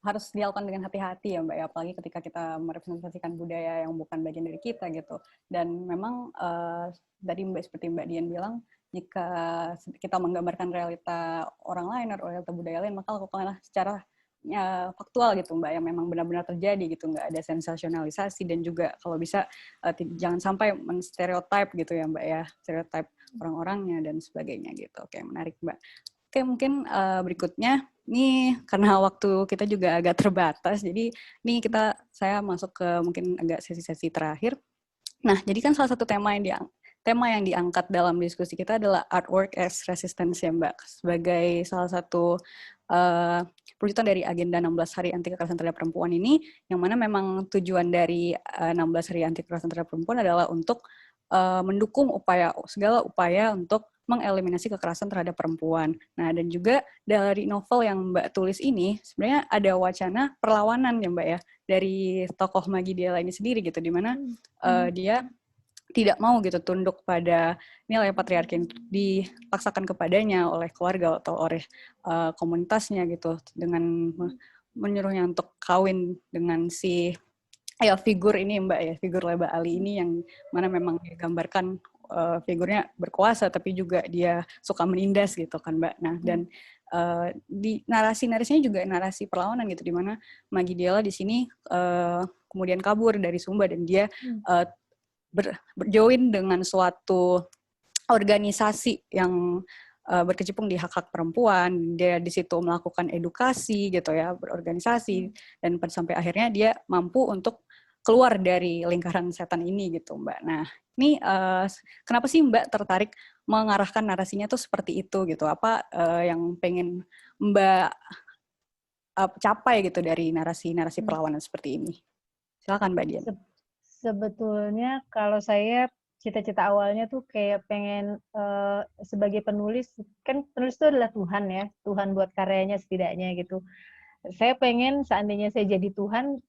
harus dilakukan dengan hati-hati ya Mbak ya, apalagi ketika kita merepresentasikan budaya yang bukan bagian dari kita gitu. Dan memang tadi seperti Mbak Dian bilang, jika kita menggambarkan realita orang lain atau realita budaya lain, maka lakukanlah secara faktual gitu Mbak, yang memang benar-benar terjadi gitu, nggak ada sensasionalisasi dan juga kalau bisa jangan sampai menstereotype gitu ya Mbak ya, stereotype orang-orangnya dan sebagainya gitu. Oke, menarik Mbak. Oke, mungkin berikutnya nih karena waktu kita juga agak terbatas, jadi nih saya masuk ke mungkin agak sesi-sesi terakhir. Nah, jadi kan salah satu tema yang diangkat dalam diskusi kita adalah artwork as resistance ya Mbak, sebagai salah satu perwujudan dari agenda 16 hari anti kekerasan terhadap perempuan ini, yang mana memang tujuan dari 16 hari anti kekerasan terhadap perempuan adalah untuk mendukung segala upaya untuk mengeliminasi kekerasan terhadap perempuan. Nah, dan juga dari novel yang Mbak tulis ini, sebenarnya ada wacana perlawanan ya Mbak ya, dari tokoh Maggie Diela ini sendiri gitu, di mana dia tidak mau gitu tunduk pada nilai patriarki yang dipaksakan kepadanya oleh keluarga atau oleh komunitasnya gitu, dengan menyuruhnya untuk kawin dengan si figur ini Mbak ya, figur Leba Ali ini yang mana memang digambarkan figurnya berkuasa tapi juga dia suka menindas gitu kan Mbak. Nah, dan di narasinya juga narasi perlawanan gitu, di mana Maggie Diela di sini kemudian kabur dari Sumba dan dia berjoin dengan suatu organisasi yang berkecimpung di hak-hak perempuan. Dia di situ melakukan edukasi gitu ya, berorganisasi, dan sampai akhirnya dia mampu untuk keluar dari lingkaran setan ini gitu Mbak. Nah, ini kenapa sih Mbak tertarik mengarahkan narasinya tuh seperti itu gitu? Apa yang pengen Mbak capai gitu dari narasi perlawanan seperti ini? Silakan Mbak Dian. Sebetulnya kalau saya cita-cita awalnya tuh kayak pengen sebagai penulis, kan penulis itu adalah Tuhan ya, Tuhan buat karyanya setidaknya gitu. Saya pengen seandainya saya jadi Tuhan,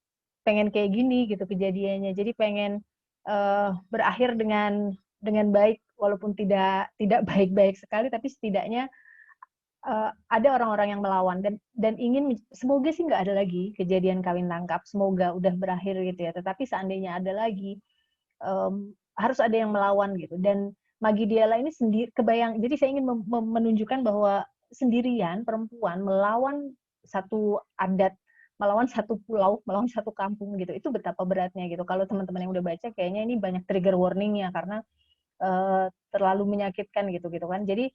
pengen kayak gini gitu kejadiannya. Jadi pengen berakhir dengan dengan baik, walaupun tidak baik-baik sekali, tapi setidaknya ada orang-orang yang melawan dan ingin, semoga sih nggak ada lagi kejadian kawin tangkap, semoga udah berakhir gitu ya. Tetapi seandainya ada lagi, harus ada yang melawan gitu. Dan Maggie Diala ini sendiri kebayang, jadi saya ingin menunjukkan bahwa sendirian perempuan melawan satu adat, melawan satu pulau, melawan satu kampung gitu, itu betapa beratnya gitu. Kalau teman-teman yang udah baca, kayaknya ini banyak trigger warningnya karena terlalu menyakitkan gitu kan. Jadi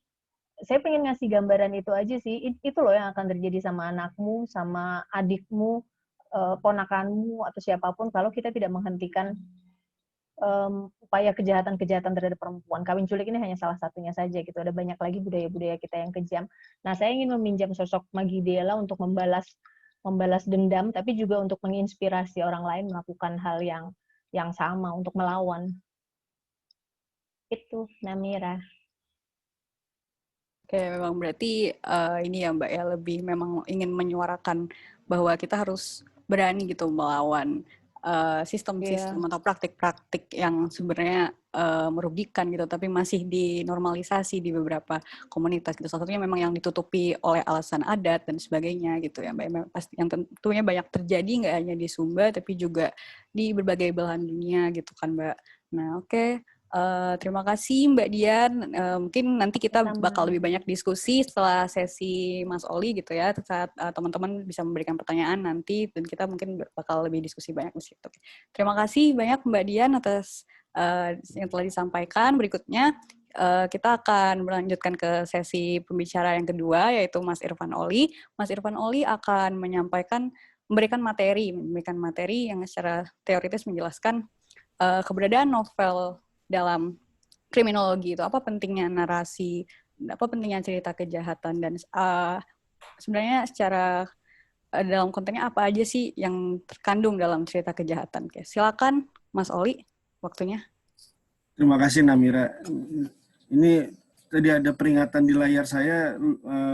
saya pengen ngasih gambaran itu aja sih. Itu loh yang akan terjadi sama anakmu, sama adikmu, ponakanmu atau siapapun kalau kita tidak menghentikan upaya kejahatan-kejahatan terhadap perempuan. Kawin culik ini hanya salah satunya saja gitu. Ada banyak lagi budaya-budaya kita yang kejam. Nah, saya ingin meminjam sosok Maggie Diala untuk membalas dendam, tapi juga untuk menginspirasi orang lain melakukan hal yang sama, untuk melawan. Itu, Namira. Oke, memang berarti ini ya Mbak ya, lebih memang ingin menyuarakan bahwa kita harus berani gitu melawan sistem-sistem atau praktik-praktik yang sebenarnya merugikan gitu, tapi masih dinormalisasi di beberapa komunitas gitu. Salah satunya memang yang ditutupi oleh alasan adat dan sebagainya gitu ya Mbak. Yang tentunya banyak terjadi nggak hanya di Sumba, tapi juga di berbagai belahan dunia gitu kan Mbak. Nah, oke. Terima kasih Mbak Dian. Mungkin nanti kita bakal lebih banyak diskusi setelah sesi Mas Oli gitu ya, saat teman-teman bisa memberikan pertanyaan nanti dan kita mungkin bakal lebih diskusi banyak di situ. Terima kasih banyak Mbak Dian atas yang telah disampaikan. Berikutnya kita akan melanjutkan ke sesi pembicara yang kedua, yaitu Mas Irfan Oli. Mas Irfan Oli akan memberikan materi yang secara teoritis menjelaskan keberadaan novel dalam kriminologi itu, apa pentingnya narasi, apa pentingnya cerita kejahatan, dan sebenarnya secara dalam konteksnya apa aja sih yang terkandung dalam cerita kejahatan. Oke, silakan Mas Oli, waktunya. Terima kasih Namira. Ini tadi ada peringatan di layar saya,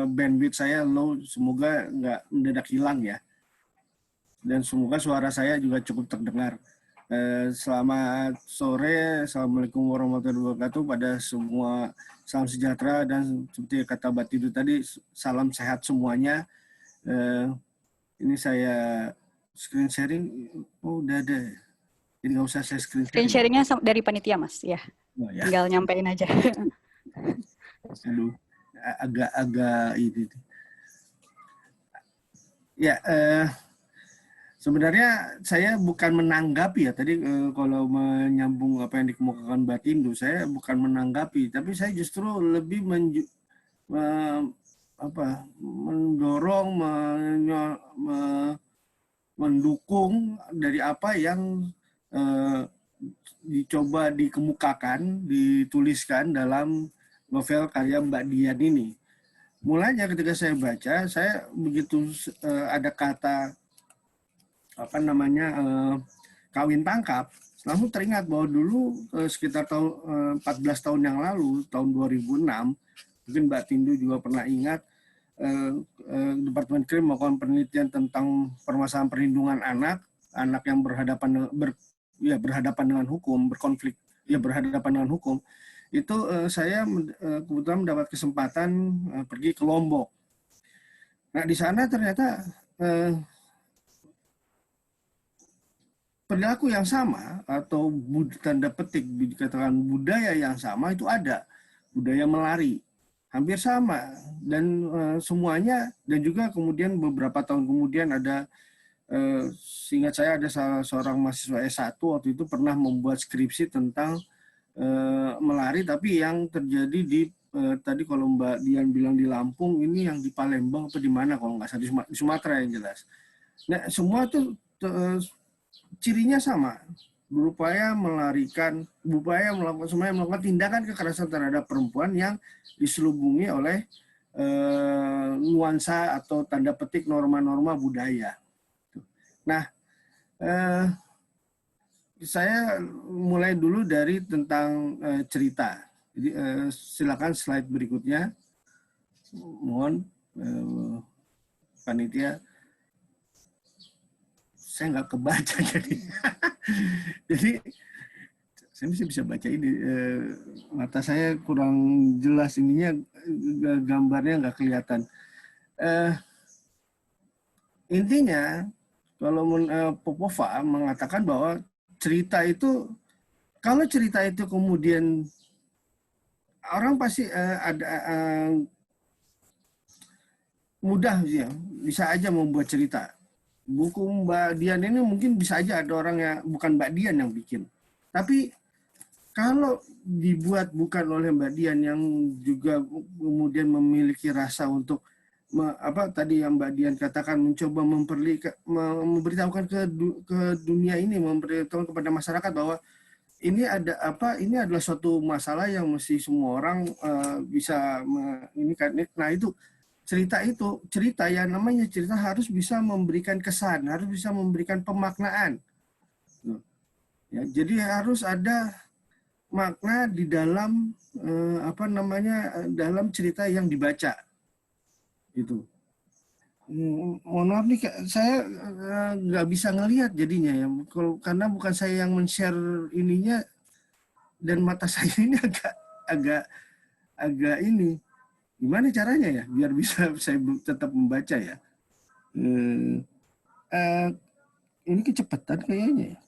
bandwidth saya low, semoga nggak mendadak hilang ya. Dan semoga suara saya juga cukup terdengar. Selamat sore, Assalamualaikum warahmatullahi wabarakatuh pada semua, salam sejahtera, dan seperti kata Mbak Tidu tadi, salam sehat semuanya. Ini saya screen sharing, udah ada, jadi nggak usah saya screen sharing. Screen sharingnya dari panitia Mas, ya. Oh, ya. Tinggal nyampein aja. Aduh, agak ini. Ya, sebenarnya saya bukan menanggapi ya, tadi kalau menyambung apa yang dikemukakan Mbak Tindu, saya bukan menanggapi, tapi saya justru lebih mendorong, mendukung dari apa yang dicoba dikemukakan, dituliskan dalam novel karya Mbak Dian ini. Mulanya ketika saya baca, saya begitu ada kata kawin tangkap, langsung teringat bahwa dulu sekitar tahun 14 tahun yang lalu, tahun 2006, mungkin Mbak Tindu juga pernah ingat, Departemen Krim melakukan penelitian tentang permasalahan perlindungan anak yang berhadapan dengan hukum, berkonflik, ya berhadapan dengan hukum. Itu saya kebetulan mendapat kesempatan pergi ke Lombok. Nah di sana ternyata perilaku yang sama atau tanda petik dikatakan budaya yang sama itu ada, budaya melari hampir sama, dan semuanya, dan juga kemudian beberapa tahun kemudian ada, seingat saya ada seorang mahasiswa S1 waktu itu pernah membuat skripsi tentang melari, tapi yang terjadi di tadi kalau Mbak Dian bilang di Lampung, ini yang di Palembang atau di mana kalau nggak salah, di Sumatera yang jelas. Nah semua itu cirinya sama, berupaya melakukan tindakan kekerasan terhadap perempuan yang diselubungi oleh nuansa atau tanda petik norma-norma budaya. Nah, saya mulai dulu dari tentang cerita. Jadi silakan slide berikutnya. Mohon panitia. Saya nggak kebaca jadi. Jadi Saya bisa baca ini, mata saya kurang jelas ininya, gambarnya nggak kelihatan. Intinya, kalau Popova mengatakan bahwa cerita itu, kalau cerita itu kemudian orang pasti mudah ya, bisa aja membuat cerita. Buku Mbak Dian ini mungkin bisa aja ada orang yang bukan Mbak Dian yang bikin. Tapi kalau dibuat bukan oleh Mbak Dian yang juga kemudian memiliki rasa untuk apa tadi yang Mbak Dian katakan, mencoba memberitahukan ke dunia ini, memberitahukan kepada masyarakat bahwa ini ada apa, ini adalah suatu masalah yang mesti semua orang bisa ini kan. Nah itu cerita yang namanya cerita harus bisa memberikan kesan, harus bisa memberikan pemaknaan. Ya, jadi harus ada makna di dalam dalam cerita yang dibaca. Itu. Mohon maaf nih, saya nggak bisa ngelihat jadinya ya, karena bukan saya yang men-share ininya, dan mata saya ini agak ini. Gimana caranya ya biar bisa saya tetap membaca ya? Ini kecepatan kayaknya ya.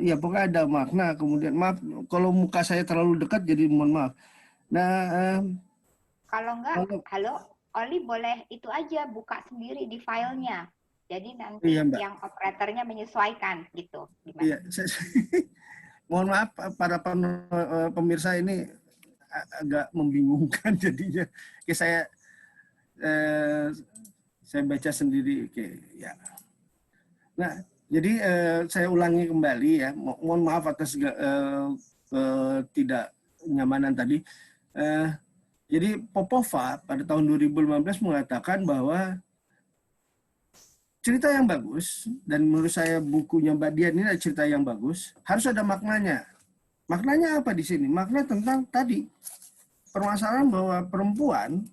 Ya pokoknya ada makna, kemudian maaf kalau muka saya terlalu dekat jadi mohon maaf. Nah, kalau enggak, halo, Oli boleh itu aja buka sendiri di filenya. Jadi nanti iya, yang operatornya menyesuaikan gitu. Gimana? Iya, mohon maaf para pemirsa ini agak membingungkan jadinya. Oke, saya baca sendiri. Oke, ya. Nah, jadi saya ulangi kembali ya. Mohon maaf atas tidak nyamanan tadi. Jadi Popova pada tahun 2015 mengatakan bahwa cerita yang bagus, dan menurut saya bukunya Mbak Dian ini adalah cerita yang bagus, harus ada maknanya. Maknanya apa di sini? Makna tentang tadi permasalahan bahwa perempuan,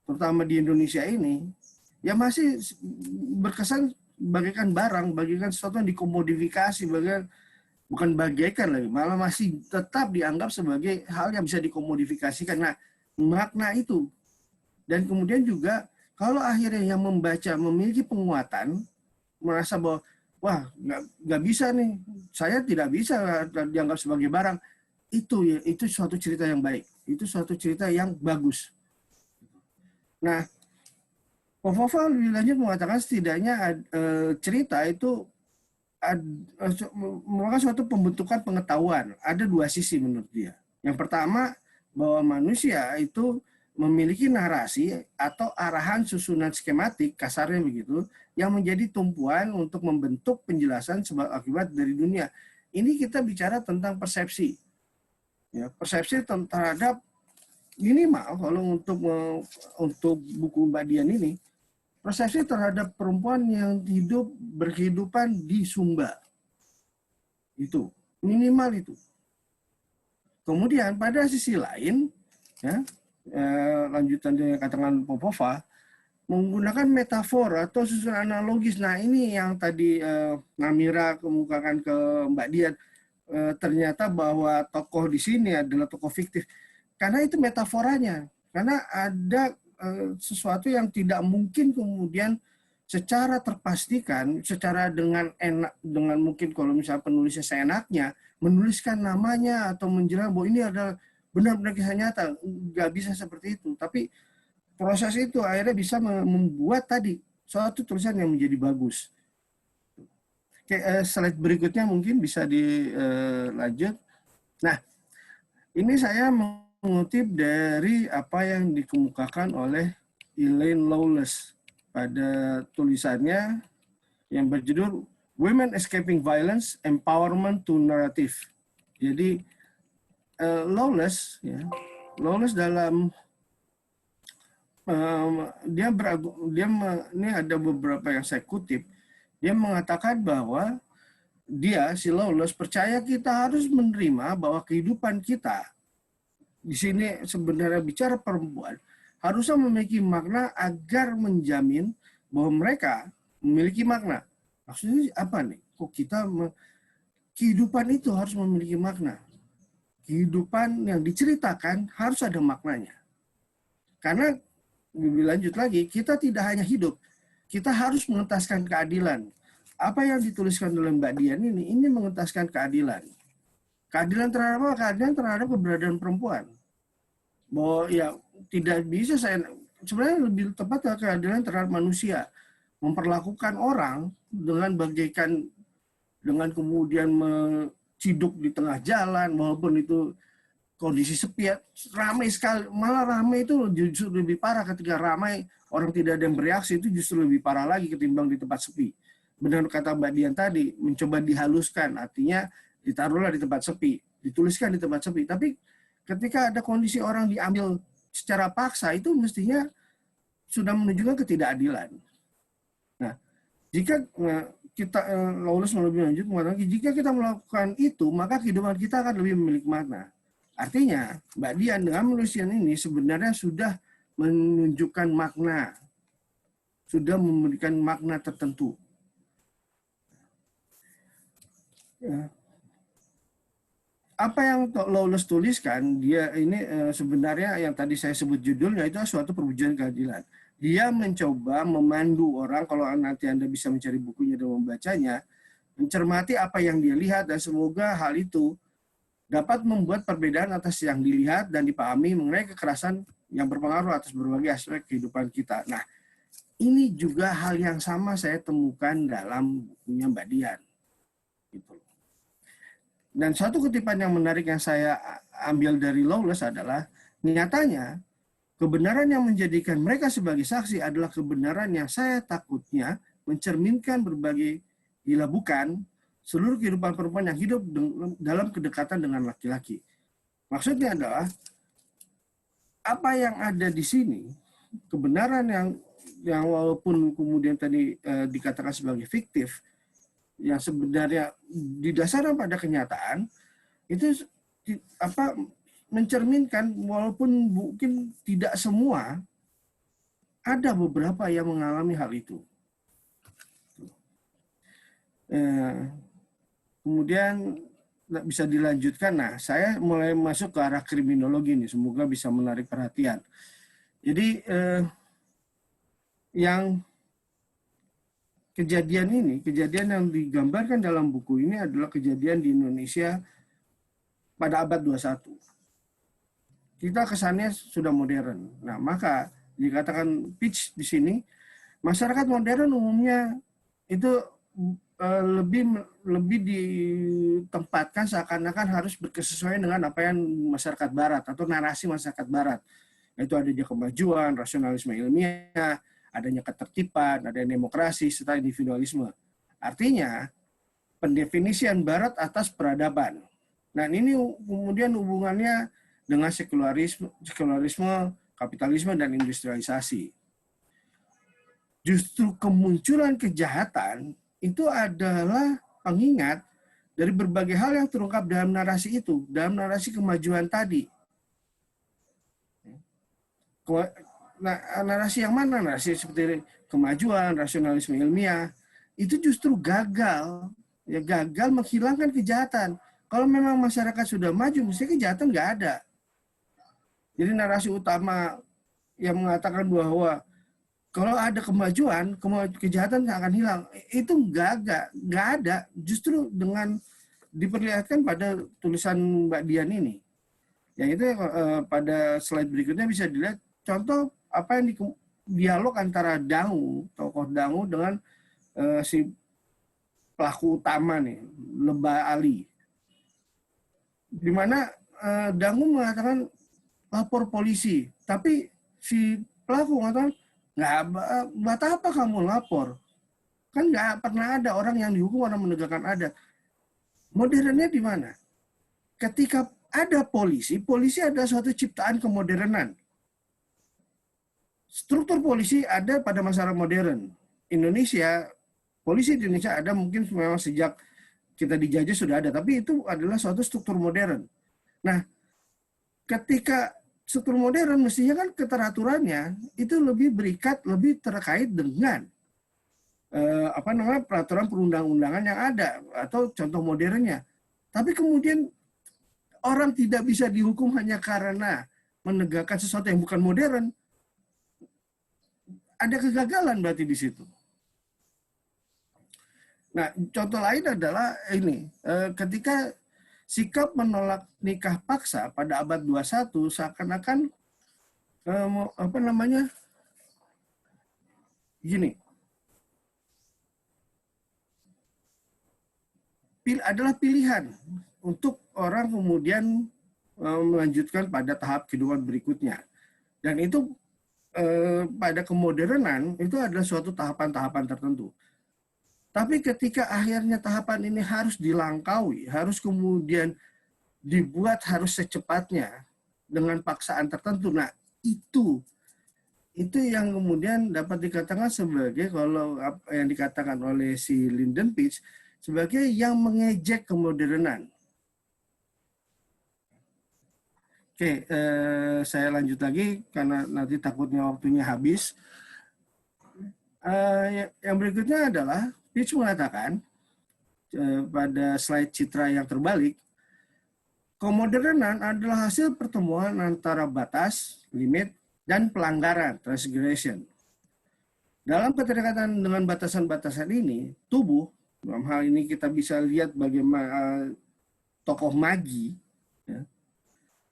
terutama di Indonesia ini, ya masih berkesan bagaikan barang, bagaikan sesuatu yang dikomodifikasi, bukan bagaikan lagi, malah masih tetap dianggap sebagai hal yang bisa dikomodifikasikan. Nah, makna itu. Dan kemudian juga kalau akhirnya yang membaca memiliki penguatan, merasa bahwa wah nggak bisa nih, saya tidak bisa dianggap sebagai barang, itu suatu cerita yang baik, itu suatu cerita yang bagus. Nah, Popova lebih lanjut mengatakan setidaknya cerita itu merupakan suatu pembentukan pengetahuan. Ada dua sisi menurut dia. Yang pertama, bahwa manusia itu memiliki narasi atau arahan susunan skematik, kasarnya begitu, yang menjadi tumpuan untuk membentuk penjelasan sebab akibat dari dunia. Ini kita bicara tentang persepsi. Ya, persepsi terhadap minimal kalau untuk buku Mbak Dian ini, persepsi terhadap perempuan yang berkehidupan di Sumba. Itu, minimal itu. Kemudian pada sisi lain, ya, lanjutan dari katakan Popova, menggunakan metafor atau susunan analogis. Nah ini yang tadi Namira kemukakan ke Mbak Dian, ternyata bahwa tokoh di sini adalah tokoh fiktif. Karena itu metaforanya. Karena ada sesuatu yang tidak mungkin kemudian secara terpastikan, secara dengan enak, dengan mungkin kalau misalnya penulisnya seenaknya, menuliskan namanya atau menjelaskan bahwa ini adalah benar-benar kisah nyata. Nggak bisa seperti itu. Tapi proses itu akhirnya bisa membuat tadi suatu tulisan yang menjadi bagus. Oke, slide berikutnya mungkin bisa dilanjut. Nah, ini saya mengutip dari apa yang dikemukakan oleh Elaine Lawless pada tulisannya yang berjudul Women Escaping Violence, Empowerment to Narrative. Jadi Lawless dalam ini ada beberapa yang saya kutip. Dia mengatakan bahwa si Lawless percaya kita harus menerima bahwa kehidupan kita di sini sebenarnya bicara perempuan harusnya memiliki makna agar menjamin bahwa mereka memiliki makna. Maksudnya apa nih? Kok kehidupan itu harus memiliki makna. Kehidupan yang diceritakan harus ada maknanya. Karena lebih lanjut lagi, kita tidak hanya hidup, kita harus mengentaskan keadilan. Apa yang dituliskan oleh Mbak Dian ini mengentaskan keadilan. Keadilan terhadap apa? Keadilan terhadap keberadaan perempuan. Bahwa ya tidak bisa sebenarnya lebih tepat keadilan terhadap manusia. Memperlakukan orang dengan bagaikan, dengan kemudian menciduk di tengah jalan, walaupun itu kondisi sepi, ramai sekali. Malah ramai itu justru lebih parah. Ketika ramai, orang tidak ada yang bereaksi, itu justru lebih parah lagi ketimbang di tempat sepi. Benar kata Mbak Dian tadi, mencoba dihaluskan, artinya ditaruhlah di tempat sepi, dituliskan di tempat sepi. Tapi ketika ada kondisi orang diambil secara paksa, itu mestinya sudah menunjukkan ketidakadilan. Nah, jika kita Lawless lebih lanjut mengatakan, jika kita melakukan itu, maka kehidupan kita akan lebih memiliki makna. Artinya, Mbak Dian dengan menuliskan ini sebenarnya sudah menunjukkan makna, sudah memberikan makna tertentu. Ya. Apa yang Lawless tuliskan, dia ini sebenarnya yang tadi saya sebut judulnya itu suatu perwujudan keadilan. Dia mencoba memandu orang, kalau nanti Anda bisa mencari bukunya dan membacanya, mencermati apa yang dia lihat, dan semoga hal itu dapat membuat perbedaan atas yang dilihat dan dipahami mengenai kekerasan yang berpengaruh atas berbagai aspek kehidupan kita. Nah, ini juga hal yang sama saya temukan dalam bukunya Mbak Dian. Gitu. Dan satu kutipan yang menarik yang saya ambil dari Lawless adalah, nyatanya kebenaran yang menjadikan mereka sebagai saksi adalah kebenaran yang saya takutnya mencerminkan berbagai, bila bukan seluruh kehidupan perempuan yang hidup dalam kedekatan dengan laki-laki. Maksudnya adalah, apa yang ada di sini, kebenaran yang walaupun kemudian tadi dikatakan sebagai fiktif, yang sebenarnya didasarkan pada kenyataan, itu mencerminkan, walaupun mungkin tidak semua, ada beberapa yang mengalami hal itu. Kemudian bisa dilanjutkan. Nah, saya mulai masuk ke arah kriminologi nih, semoga bisa menarik perhatian. Jadi yang kejadian yang digambarkan dalam buku ini adalah kejadian di Indonesia pada abad 21. Kita kesannya sudah modern. Nah, maka dikatakan pitch di sini, masyarakat modern umumnya itu lebih ditempatkan seakan-akan harus berkesesuaian dengan apa yang masyarakat barat atau narasi masyarakat barat. Yaitu adanya kemajuan, rasionalisme ilmiah, adanya ketertiban, adanya demokrasi, serta individualisme. Artinya, pendefinisian barat atas peradaban. Nah, ini kemudian hubungannya dengan sekularisme, kapitalisme, dan industrialisasi. Justru kemunculan kejahatan itu adalah pengingat dari berbagai hal yang terungkap dalam narasi itu, dalam narasi kemajuan tadi. Nah, narasi yang mana? Narasi seperti kemajuan, rasionalisme ilmiah, itu justru gagal menghilangkan kejahatan. Kalau memang masyarakat sudah maju, mesti kejahatan nggak ada. Jadi narasi utama yang mengatakan bahwa kalau ada kemajuan, kejahatan akan hilang, itu nggak ada. Justru dengan diperlihatkan pada tulisan Mbak Dian ini. Yang itu pada slide berikutnya bisa dilihat contoh apa yang dialog antara tokoh Dangu dengan si pelaku utama nih, Lebah Ali. Di mana Dangu mengatakan lapor polisi, tapi si pelaku mengatakan nggak, buat apa kamu lapor? Kan nggak pernah ada orang yang dihukum orang menegakkan adat. Modernnya di mana? Ketika ada polisi adalah suatu ciptaan kemodernan. Struktur polisi ada pada masyarakat modern. Polisi di Indonesia ada mungkin memang sejak kita dijajah sudah ada, tapi itu adalah suatu struktur modern. Nah, ketika struktur modern mestinya kan keteraturannya itu lebih terkait dengan peraturan perundang-undangan yang ada atau contoh modernnya. Tapi kemudian orang tidak bisa dihukum hanya karena menegakkan sesuatu yang bukan modern. Ada kegagalan berarti di situ. Nah, contoh lain adalah ini, ketika sikap menolak nikah paksa pada abad 21 seakan-akan gini, adalah pilihan untuk orang kemudian melanjutkan pada tahap kehidupan berikutnya. Dan itu pada kemodernan itu adalah suatu tahapan-tahapan tertentu. Tapi ketika akhirnya tahapan ini harus dilangkaui, harus kemudian dibuat harus secepatnya dengan paksaan tertentu. Nah, itu yang kemudian dapat dikatakan sebagai, kalau apa yang dikatakan oleh si Lyndon Peach, sebagai yang mengejek kemodernan. Oke, saya lanjut lagi karena nanti takutnya waktunya habis. Yang berikutnya adalah Peach mengatakan pada slide citra yang terbalik, kemodernan adalah hasil pertemuan antara batas, limit, dan pelanggaran, transgression. Dalam keterkaitan dengan batasan-batasan ini, tubuh, dalam hal ini kita bisa lihat bagaimana tokoh Magi, ya,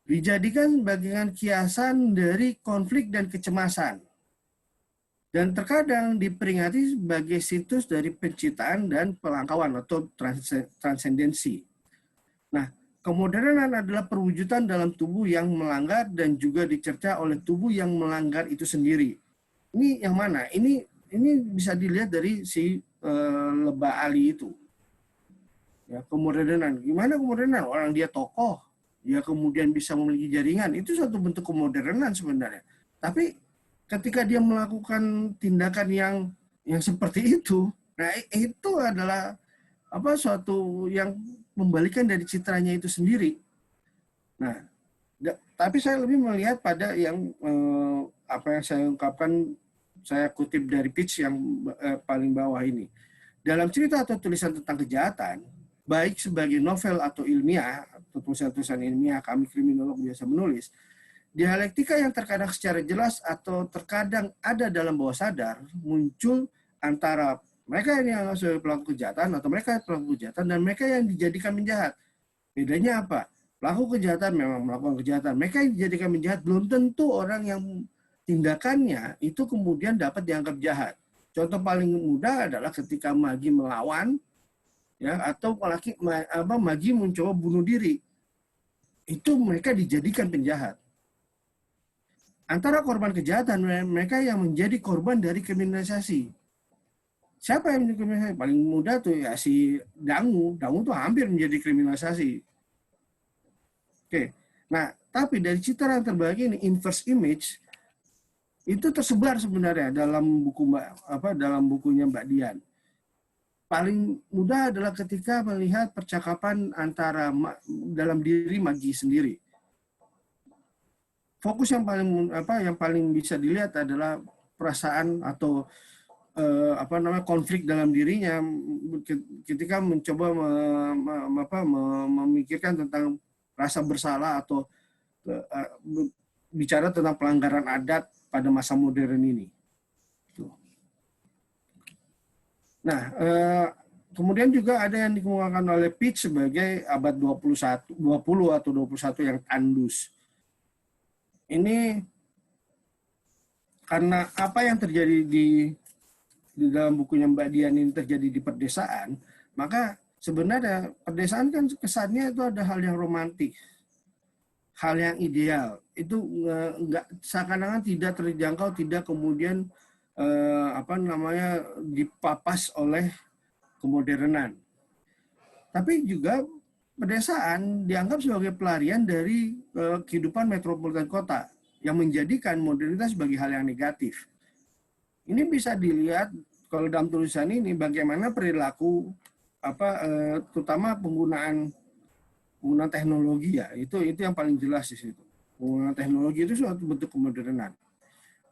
dijadikan bagian kiasan dari konflik dan kecemasan. Dan terkadang diperingati sebagai situs dari penciptaan dan pelangkauan atau transendensi. Nah, kemodernan adalah perwujudan dalam tubuh yang melanggar dan juga dicerca oleh tubuh yang melanggar itu sendiri. Ini yang mana? Ini bisa dilihat dari si Lebah Ali itu. Ya, kemodernan. Gimana kemodernan? Orang dia tokoh, dia kemudian bisa memiliki jaringan. Itu suatu bentuk kemodernan sebenarnya. Tapi ketika dia melakukan tindakan yang seperti itu, nah itu adalah suatu yang membalikan dari citranya itu sendiri. Nah, tapi saya lebih melihat pada yang apa yang saya ungkapkan, saya kutip dari Peach yang paling bawah ini. Dalam cerita atau tulisan tentang kejahatan, baik sebagai novel atau ilmiah, atau tulisan-tulisan ilmiah, kami kriminolog biasa menulis, dialektika yang terkadang secara jelas atau terkadang ada dalam bawah sadar muncul antara mereka yang sebagai pelaku kejahatan atau mereka pelaku kejahatan dan mereka yang dijadikan penjahat. Bedanya apa? Pelaku kejahatan memang melakukan kejahatan. Mereka yang dijadikan penjahat belum tentu orang yang tindakannya itu kemudian dapat dianggap jahat. Contoh paling mudah adalah ketika Magi melawan, ya, atau Magi mencoba bunuh diri. Itu mereka dijadikan penjahat. Antara korban kejahatan, mereka yang menjadi korban dari kriminalisasi. Siapa yang menjadi kriminalisasi? Paling mudah tuh ya si Dangu. Dangu tuh hampir menjadi kriminalisasi. Oke. Nah, tapi dari citra yang terbagi ini, inverse image, itu tersebar sebenarnya dalam bukunya Mbak Dian. Paling mudah adalah ketika melihat percakapan antara dalam diri Magi sendiri. Fokus yang paling bisa dilihat adalah perasaan atau konflik dalam dirinya ketika mencoba memikirkan tentang rasa bersalah atau bicara tentang pelanggaran adat pada masa modern ini. Nah, kemudian juga ada yang dikemukakan oleh Peach sebagai abad 20 atau 21 yang tandus. Ini karena apa yang terjadi di dalam bukunya Mbak Dian ini terjadi di perdesaan, maka sebenarnya perdesaan kan kesannya itu ada hal yang romantis, hal yang ideal. Itu nggak seakan-akan tidak terjangkau, tidak kemudian dipapas oleh kemodernan. Tapi juga pedesaan dianggap sebagai pelarian dari kehidupan metropolitan kota yang menjadikan modernitas sebagai hal yang negatif. Ini bisa dilihat kalau dalam tulisan ini bagaimana perilaku terutama penggunaan teknologi ya, itu yang paling jelas di situ. Penggunaan teknologi itu suatu bentuk kemodernan.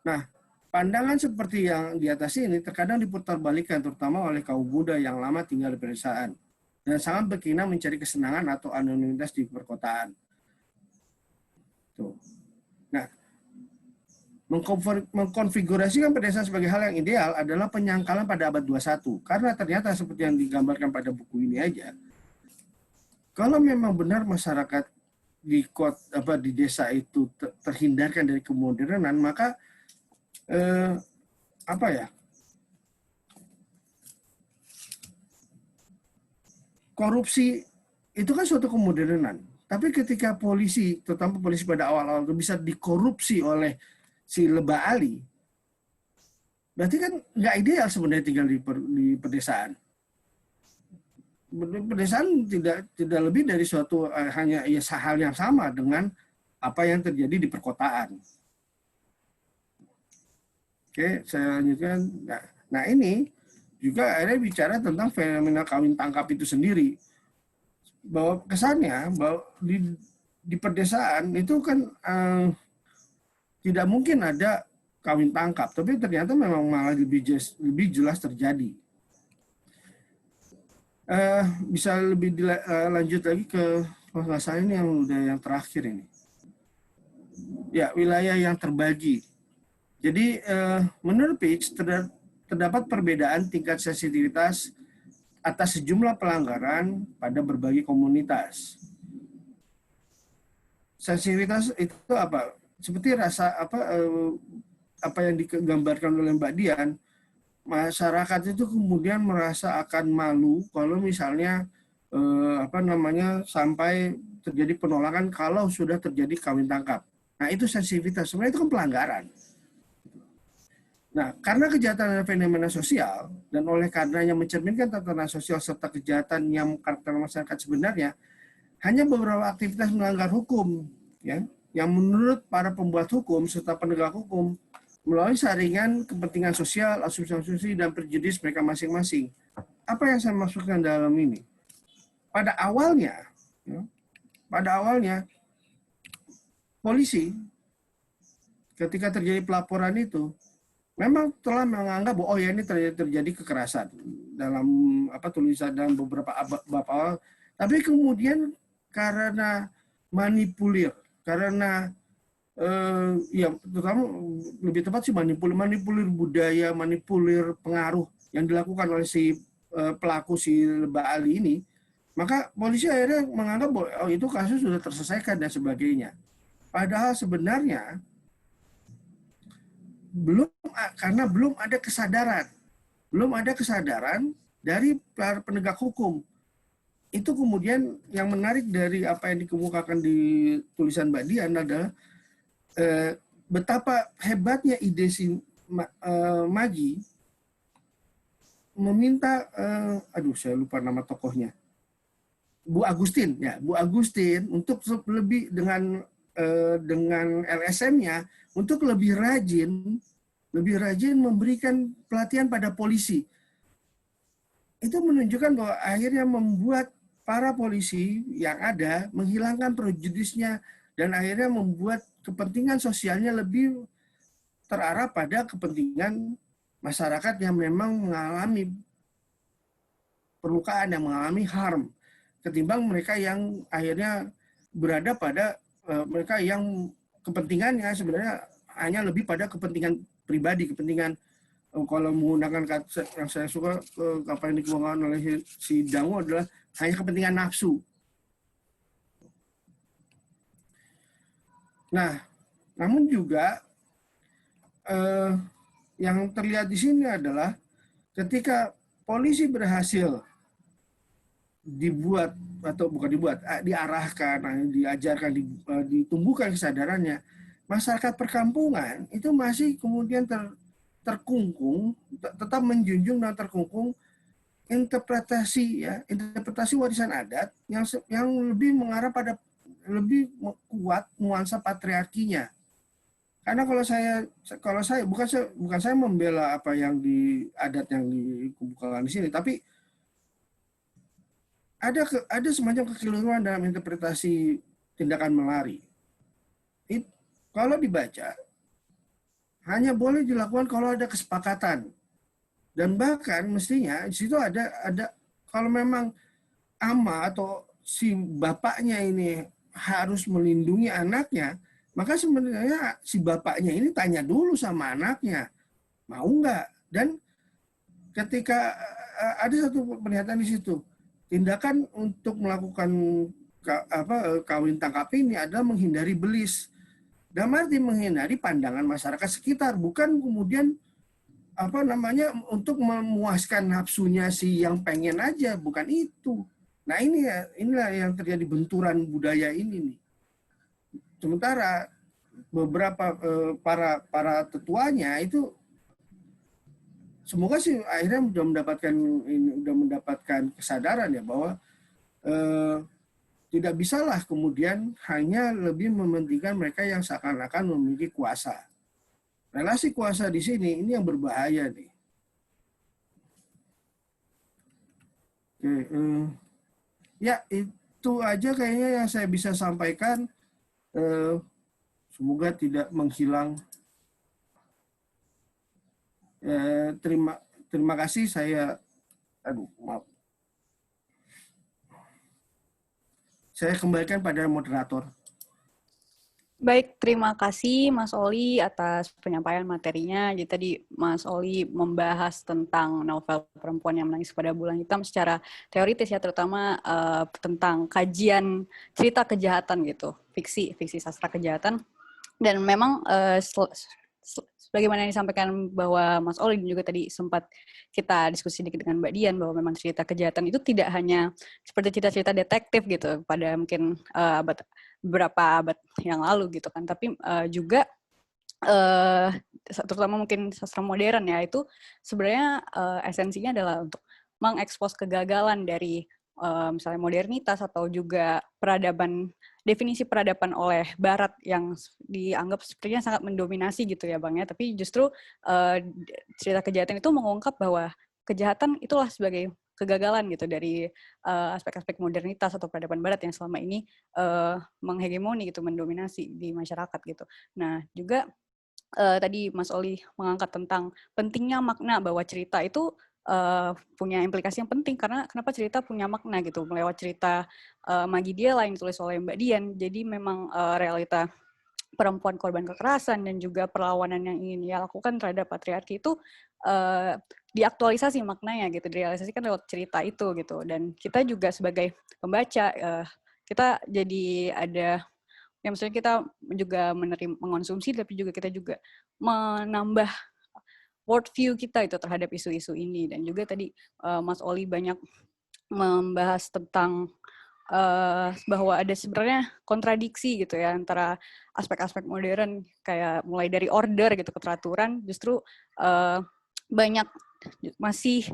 Nah, pandangan seperti yang di atas ini terkadang diputarbalikkan terutama oleh kaum muda yang lama tinggal di pedesaan. dan sangat berkeinginan mencari kesenangan atau anonimitas di perkotaan. Tuh. Nah, mengkonfigurasikan pedesaan sebagai hal yang ideal adalah penyangkalan pada abad 21. Karena ternyata seperti yang digambarkan pada buku ini aja, kalau memang benar masyarakat di desa itu terhindarkan dari kemodernan, maka korupsi itu kan suatu kemodernan. Tapi ketika polisi, terutama polisi pada awal-awal itu bisa dikorupsi oleh si Lebah Ali, berarti kan nggak ideal sebenarnya tinggal di pedesaan. Pedesaan tidak lebih dari suatu hanya hal yang sama dengan apa yang terjadi di perkotaan. Oke, saya lanjutkan. Nah ini juga akhirnya bicara tentang fenomena kawin tangkap itu sendiri. Bahwa kesannya bahwa di pedesaan itu kan tidak mungkin ada kawin tangkap, tapi ternyata memang malah lebih jelas terjadi. Bisa lebih lanjut lagi ke masalah ini yang terakhir ini. Ya, wilayah yang terbagi. Jadi menurut Pitts terdapat perbedaan tingkat sensitivitas atas sejumlah pelanggaran pada berbagai komunitas. Sensitivitas itu apa? Seperti rasa apa yang digambarkan oleh Mbak Dian, masyarakat itu kemudian merasa akan malu kalau misalnya sampai terjadi penolakan kalau sudah terjadi kawin tangkap. Nah, itu sensitivitas. Sebenarnya itu kan pelanggaran. Nah, karena kejahatan adalah fenomena sosial dan oleh karenanya mencerminkan tatanan sosial serta kejahatan yang karakter masyarakat sebenarnya, hanya beberapa aktivitas melanggar hukum, ya, yang menurut para pembuat hukum serta penegak hukum melalui saringan kepentingan sosial, asumsi dan prejudis mereka masing-masing. Apa yang saya maksudkan dalam ini? Pada awalnya, polisi ketika terjadi pelaporan itu memang telah menganggap bahwa ini terjadi kekerasan dalam tulisan dalam beberapa bab awal, tapi kemudian karena manipulir, karena terutama lebih tepat sih manipulir budaya, manipulir pengaruh yang dilakukan oleh si pelaku si Lebah Ali ini, maka polisi akhirnya menganggap bahwa itu kasus sudah terselesaikan dan sebagainya. Padahal sebenarnya karena belum ada kesadaran dari para penegak hukum. Itu kemudian yang menarik dari apa yang dikemukakan di tulisan Mbak Dian adalah betapa hebatnya ide si Maggie meminta, saya lupa nama tokohnya, Bu Agustin untuk lebih dengan LSM-nya untuk lebih rajin memberikan pelatihan pada polisi. Itu menunjukkan bahwa akhirnya membuat para polisi yang ada menghilangkan prejudisnya dan akhirnya membuat kepentingan sosialnya lebih terarah pada kepentingan masyarakat yang memang mengalami perlukaan, yang mengalami harm, ketimbang mereka yang akhirnya berada pada mereka yang kepentingannya sebenarnya hanya lebih pada kepentingan pribadi, kepentingan kalau menggunakan kata yang saya suka apa yang dikemukakan oleh si Dango adalah hanya kepentingan nafsu. Nah, namun juga yang terlihat di sini adalah ketika polisi berhasil diarahkan, diajarkan, ditumbuhkan kesadarannya, masyarakat perkampungan itu masih kemudian terkungkung, tetap menjunjung dan terkungkung interpretasi warisan adat yang lebih mengarah pada lebih kuat nuansa patriarkinya. Karena kalau saya bukan saya membela apa yang di adat yang dikumpulkan di sini, tapi ada semacam kekeliruan dalam interpretasi tindakan melari. Kalau dibaca, hanya boleh dilakukan kalau ada kesepakatan. Dan bahkan mestinya di situ ada kalau memang ama atau si bapaknya ini harus melindungi anaknya, maka sebenarnya si bapaknya ini tanya dulu sama anaknya, mau nggak? Dan ketika ada satu pernyataan di situ, tindakan untuk melakukan kawin tangkap ini adalah menghindari belis. Dan arti menghindari pandangan masyarakat sekitar, bukan kemudian untuk memuaskan nafsunya si yang pengen aja, bukan itu. Nah inilah yang terjadi benturan budaya ini nih. Sementara beberapa para tetuanya itu semoga sih akhirnya udah mendapatkan kesadaran ya bahwa tidak bisalah kemudian hanya lebih mementingkan mereka yang seakan-akan memiliki kuasa. Relasi kuasa di sini ini yang berbahaya nih. Oke, ya itu aja kayaknya yang saya bisa sampaikan. Semoga tidak menghilang. Terima kasih saya. Maaf. Saya kembalikan pada moderator. Baik, terima kasih Mas Oli atas penyampaian materinya. Jadi tadi Mas Oli membahas tentang novel Perempuan yang Menangis pada Bulan Hitam secara teoritis ya, terutama tentang kajian cerita kejahatan gitu, fiksi sastra kejahatan. Dan memang sebagaimana yang disampaikan bahwa Mas Oli dan juga tadi sempat kita diskusi sedikit dengan Mbak Dian bahwa memang cerita kejahatan itu tidak hanya seperti cerita-cerita detektif gitu pada mungkin beberapa abad yang lalu gitu kan, tapi juga terutama mungkin sastra modern ya, itu sebenarnya esensinya adalah untuk mengekspos kegagalan dari misalnya modernitas atau juga peradaban, definisi peradaban oleh Barat yang dianggap sepertinya sangat mendominasi gitu ya Bang ya, tapi justru cerita kejahatan itu mengungkap bahwa kejahatan itulah sebagai kegagalan gitu dari aspek-aspek modernitas atau peradaban Barat yang selama ini menghegemoni gitu, mendominasi di masyarakat gitu. Nah juga tadi Mas Oli mengangkat tentang pentingnya makna, bahwa cerita itu punya implikasi yang penting, karena kenapa cerita punya makna gitu, melewat cerita Magi Diela yang ditulis oleh Mbak Dian. Jadi memang realita perempuan korban kekerasan dan juga perlawanan yang ingin ia lakukan terhadap patriarki itu diaktualisasi maknanya gitu, direalisasikan lewat cerita itu gitu. Dan kita juga sebagai pembaca kita jadi ada yang maksudnya kita juga mengonsumsi, tapi juga kita juga menambah worldview kita itu terhadap isu-isu ini. Dan juga tadi Mas Oli banyak membahas tentang bahwa ada sebenarnya kontradiksi gitu ya antara aspek-aspek modern, kayak mulai dari order gitu ke teraturan, justru banyak masih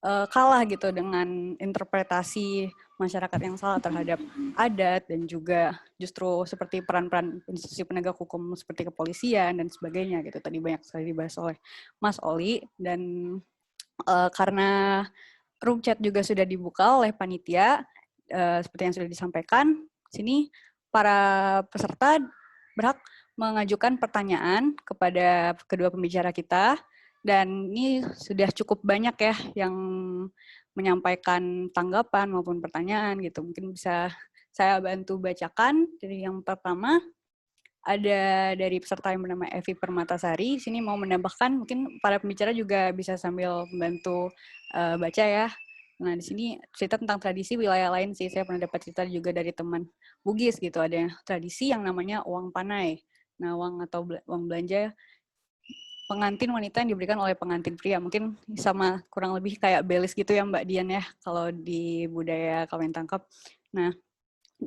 kalah gitu dengan interpretasi masyarakat yang salah terhadap adat, dan juga justru seperti peran-peran institusi penegak hukum seperti kepolisian dan sebagainya gitu. Tadi banyak sekali dibahas oleh Mas Oli. Dan karena room chat juga sudah dibuka oleh panitia, seperti yang sudah disampaikan, sini para peserta berhak mengajukan pertanyaan kepada kedua pembicara kita. Dan ini sudah cukup banyak ya yang menyampaikan tanggapan maupun pertanyaan gitu. Mungkin bisa saya bantu bacakan. Jadi yang pertama ada dari peserta yang bernama Evi Permatasari. Sini mau menambahkan, mungkin para pembicara juga bisa sambil membantu baca ya. Nah, di sini cerita tentang tradisi wilayah lain sih. Saya pernah dapat cerita juga dari teman Bugis gitu. Ada tradisi yang namanya uang panai. Nah, uang atau uang belanja pengantin wanita yang diberikan oleh pengantin pria. Mungkin sama kurang lebih kayak belis gitu ya Mbak Dian ya, kalau di budaya kawin tangkap. Nah,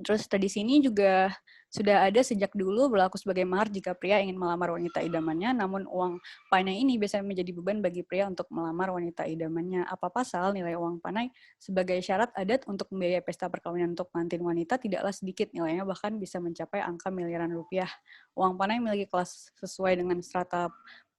terus tradisi ini juga sudah ada sejak dulu, berlaku sebagai mahar jika pria ingin melamar wanita idamannya, namun uang panai ini biasanya menjadi beban bagi pria untuk melamar wanita idamannya. Apa pasal nilai uang panai sebagai syarat adat untuk membiayai pesta perkawinan untuk pengantin wanita tidaklah sedikit, nilainya bahkan bisa mencapai angka miliaran rupiah. Uang panai memiliki kelas sesuai dengan strata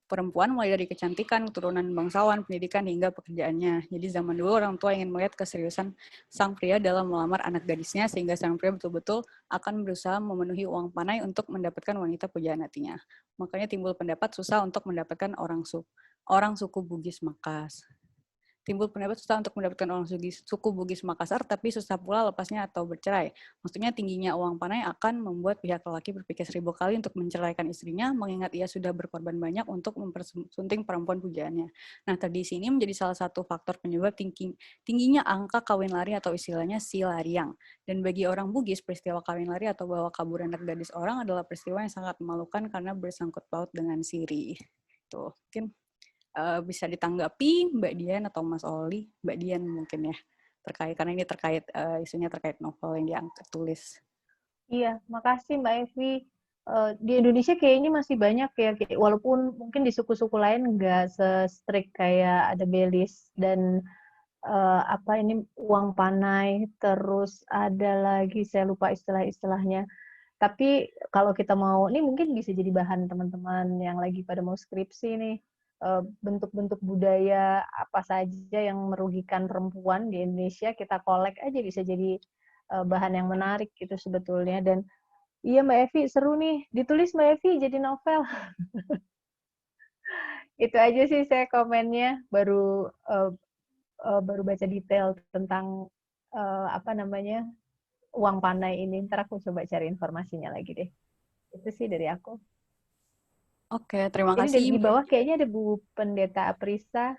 perempuan, mulai dari kecantikan, keturunan bangsawan, pendidikan, hingga pekerjaannya. Jadi zaman dulu orang tua ingin melihat keseriusan sang pria dalam melamar anak gadisnya, sehingga sang pria betul-betul akan berusaha memenuhi uang panai untuk mendapatkan wanita pujaan hatinya. Makanya timbul pendapat susah untuk mendapatkan orang suku Bugis Makas. timbul pendapat susah untuk mendapatkan orang suku Bugis Makassar, tapi susah pula lepasnya atau bercerai. Maksudnya tingginya uang panai akan membuat pihak lelaki berpikir 1000 kali untuk menceraikan istrinya, mengingat ia sudah berkorban banyak untuk mempersunting perempuan pujaannya. Nah, tradisi ini menjadi salah satu faktor penyebab tingginya angka kawin lari atau istilahnya silariang. Dan bagi orang Bugis, peristiwa kawin lari atau bawa kabur anak gadis orang adalah peristiwa yang sangat memalukan karena bersangkut paut dengan siri. Tuh, mungkin bisa ditanggapi Mbak Dian atau Mas Oli. Mbak Dian mungkin ya, terkait karena ini terkait isunya terkait novel yang diangkat tulis. Iya, makasih Mbak Evi. Di Indonesia kayaknya masih banyak ya, walaupun mungkin di suku-suku lain nggak se-strict kayak ada belis dan ini uang panai, terus ada lagi saya lupa istilah-istilahnya. Tapi kalau kita mau, ini mungkin bisa jadi bahan teman-teman yang lagi pada mau skripsi nih, bentuk-bentuk budaya apa saja yang merugikan perempuan di Indonesia, kita kolek aja, bisa jadi bahan yang menarik gitu sebetulnya. Dan iya Mbak Evi, seru nih, ditulis Mbak Evi jadi novel. Itu aja sih saya komennya, baru baca detail tentang uang panai ini. Ntar aku coba cari informasinya lagi deh. Itu sih dari aku. Oke, terima kasih. Ini di bawah kayaknya ada Bu Pendeta Aprisa.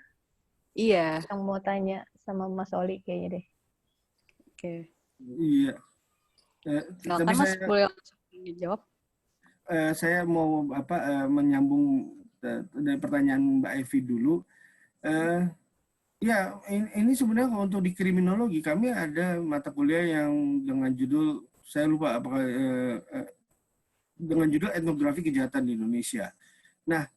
Iya. Yang mau tanya sama Mas Oli kayaknya deh. Oke. Iya. Silakan Mas, boleh langsung dijawab. Saya mau menyambung dari pertanyaan Mbak Evi dulu. Ya, ini sebenarnya untuk di kriminologi kami ada mata kuliah yang dengan judul, saya lupa apakah dengan judul Etnografi Kejahatan di Indonesia. Nah,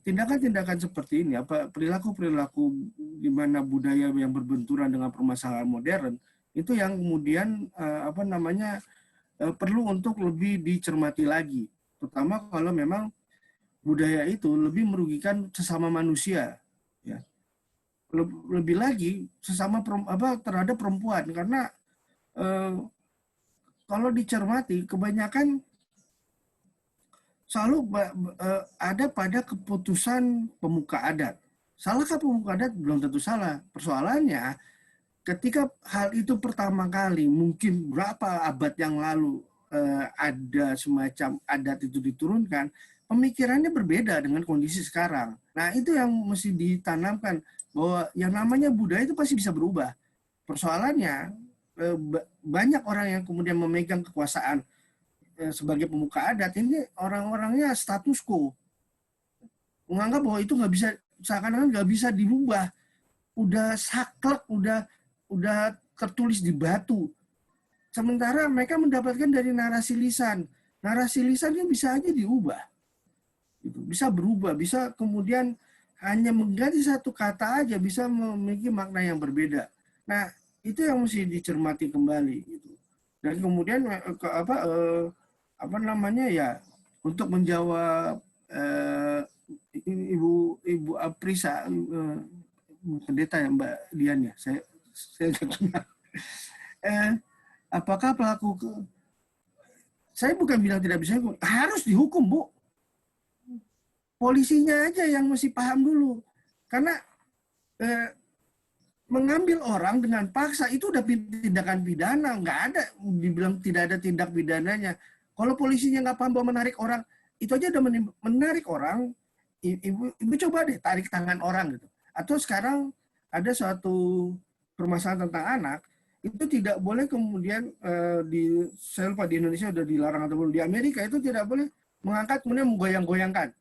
tindakan-tindakan seperti ini, perilaku-perilaku di mana budaya yang berbenturan dengan permasalahan modern, itu yang kemudian perlu untuk lebih dicermati lagi, terutama kalau memang budaya itu lebih merugikan sesama manusia, ya. Lebih lagi sesama terhadap perempuan, karena kalau dicermati kebanyakan selalu ada pada keputusan pemuka adat. Salahkah pemuka adat? Belum tentu salah. Persoalannya ketika hal itu pertama kali, mungkin berapa abad yang lalu ada semacam adat itu diturunkan, pemikirannya berbeda dengan kondisi sekarang. Nah, itu yang mesti ditanamkan, bahwa yang namanya budaya itu pasti bisa berubah. Persoalannya, banyak orang yang kemudian memegang kekuasaan sebagai pemuka adat, ini orang-orangnya status quo. Menganggap bahwa itu nggak bisa, seakan-akan nggak bisa dirubah. Udah saklek, udah tertulis di batu. Sementara mereka mendapatkan dari narasi lisan. Narasi lisannya bisa aja diubah. Bisa berubah, bisa kemudian hanya mengganti satu kata aja bisa memiliki makna yang berbeda. Nah, itu yang mesti dicermati kembali gitu. Dan kemudian untuk menjawab Ibu Aprisa, pendeta ya Mbak Dian ya, saya kenal. Apakah pelaku saya bukan bilang tidak bisa dihukum, harus dihukum, Bu. Polisinya aja yang mesti paham dulu. Karena mengambil orang dengan paksa itu udah tindakan pidana. Nggak ada, dibilang tidak ada tindak pidananya. Kalau polisinya nggak paham bahwa menarik orang, itu aja udah menarik orang, ibu coba deh tarik tangan orang gitu. Atau sekarang ada suatu permasalahan tentang anak, itu tidak boleh kemudian saya lupa di Indonesia udah dilarang atau belum. Di Amerika itu tidak boleh mengangkat kemudian menggoyang-goyangkan.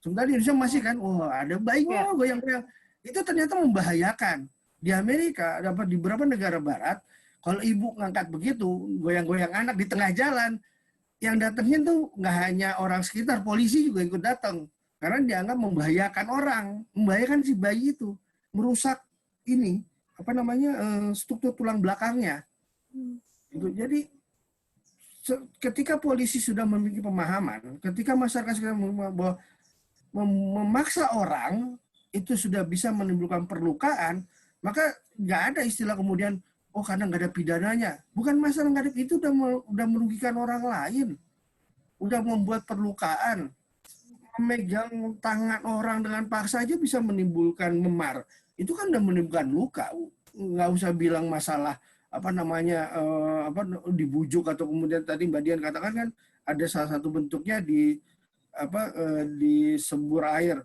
Sementara di Indonesia masih kan, ada bayi goyang-goyang. Itu ternyata membahayakan. Di Amerika, di beberapa negara barat, kalau ibu ngangkat begitu, goyang-goyang anak di tengah jalan, yang datangnya tuh nggak hanya orang sekitar, polisi juga ikut datang. Karena dianggap membahayakan orang, membahayakan si bayi itu, merusak ini, struktur tulang belakangnya. Jadi ketika polisi sudah memiliki pemahaman, ketika masyarakat sudah bahwa memaksa orang itu sudah bisa menimbulkan perlukaan, maka nggak ada istilah kemudian karena nggak ada pidananya. Bukan masalah nggak ada, itu udah merugikan orang lain, udah membuat perlukaan. memegang tangan orang dengan paksa aja bisa menimbulkan memar. Itu kan udah menimbulkan luka. Nggak usah bilang masalah dibujuk atau kemudian tadi Mbak Dian katakan kan ada salah satu bentuknya di sebur air.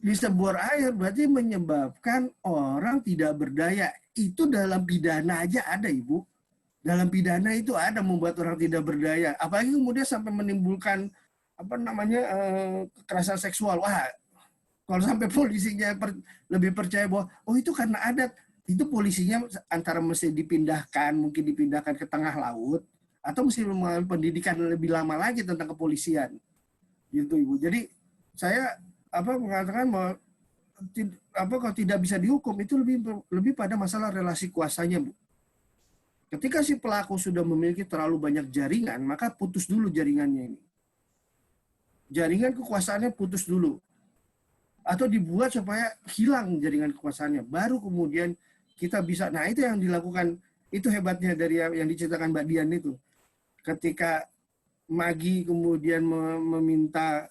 Di sebur air berarti menyebabkan orang tidak berdaya. Itu dalam pidana aja ada, Ibu. Dalam pidana itu ada membuat orang tidak berdaya. Apalagi kemudian sampai menimbulkan kekerasan seksual. Wah, kalau sampai polisinya lebih percaya bahwa itu karena adat, itu polisinya antara mesti mungkin dipindahkan ke tengah laut, atau mesti mengalami pendidikan lebih lama lagi tentang kepolisian. Gitu, Ibu. Jadi saya mengatakan bahwa kalau tidak bisa dihukum itu lebih pada masalah relasi kuasanya, Bu. Ketika si pelaku sudah memiliki terlalu banyak jaringan, maka putus dulu jaringannya ini. Jaringan kekuasaannya putus dulu. Atau dibuat supaya hilang jaringan kekuasaannya. Baru kemudian kita bisa, nah itu yang dilakukan, itu hebatnya dari yang diceritakan Mbak Dian itu. Ketika Magi kemudian meminta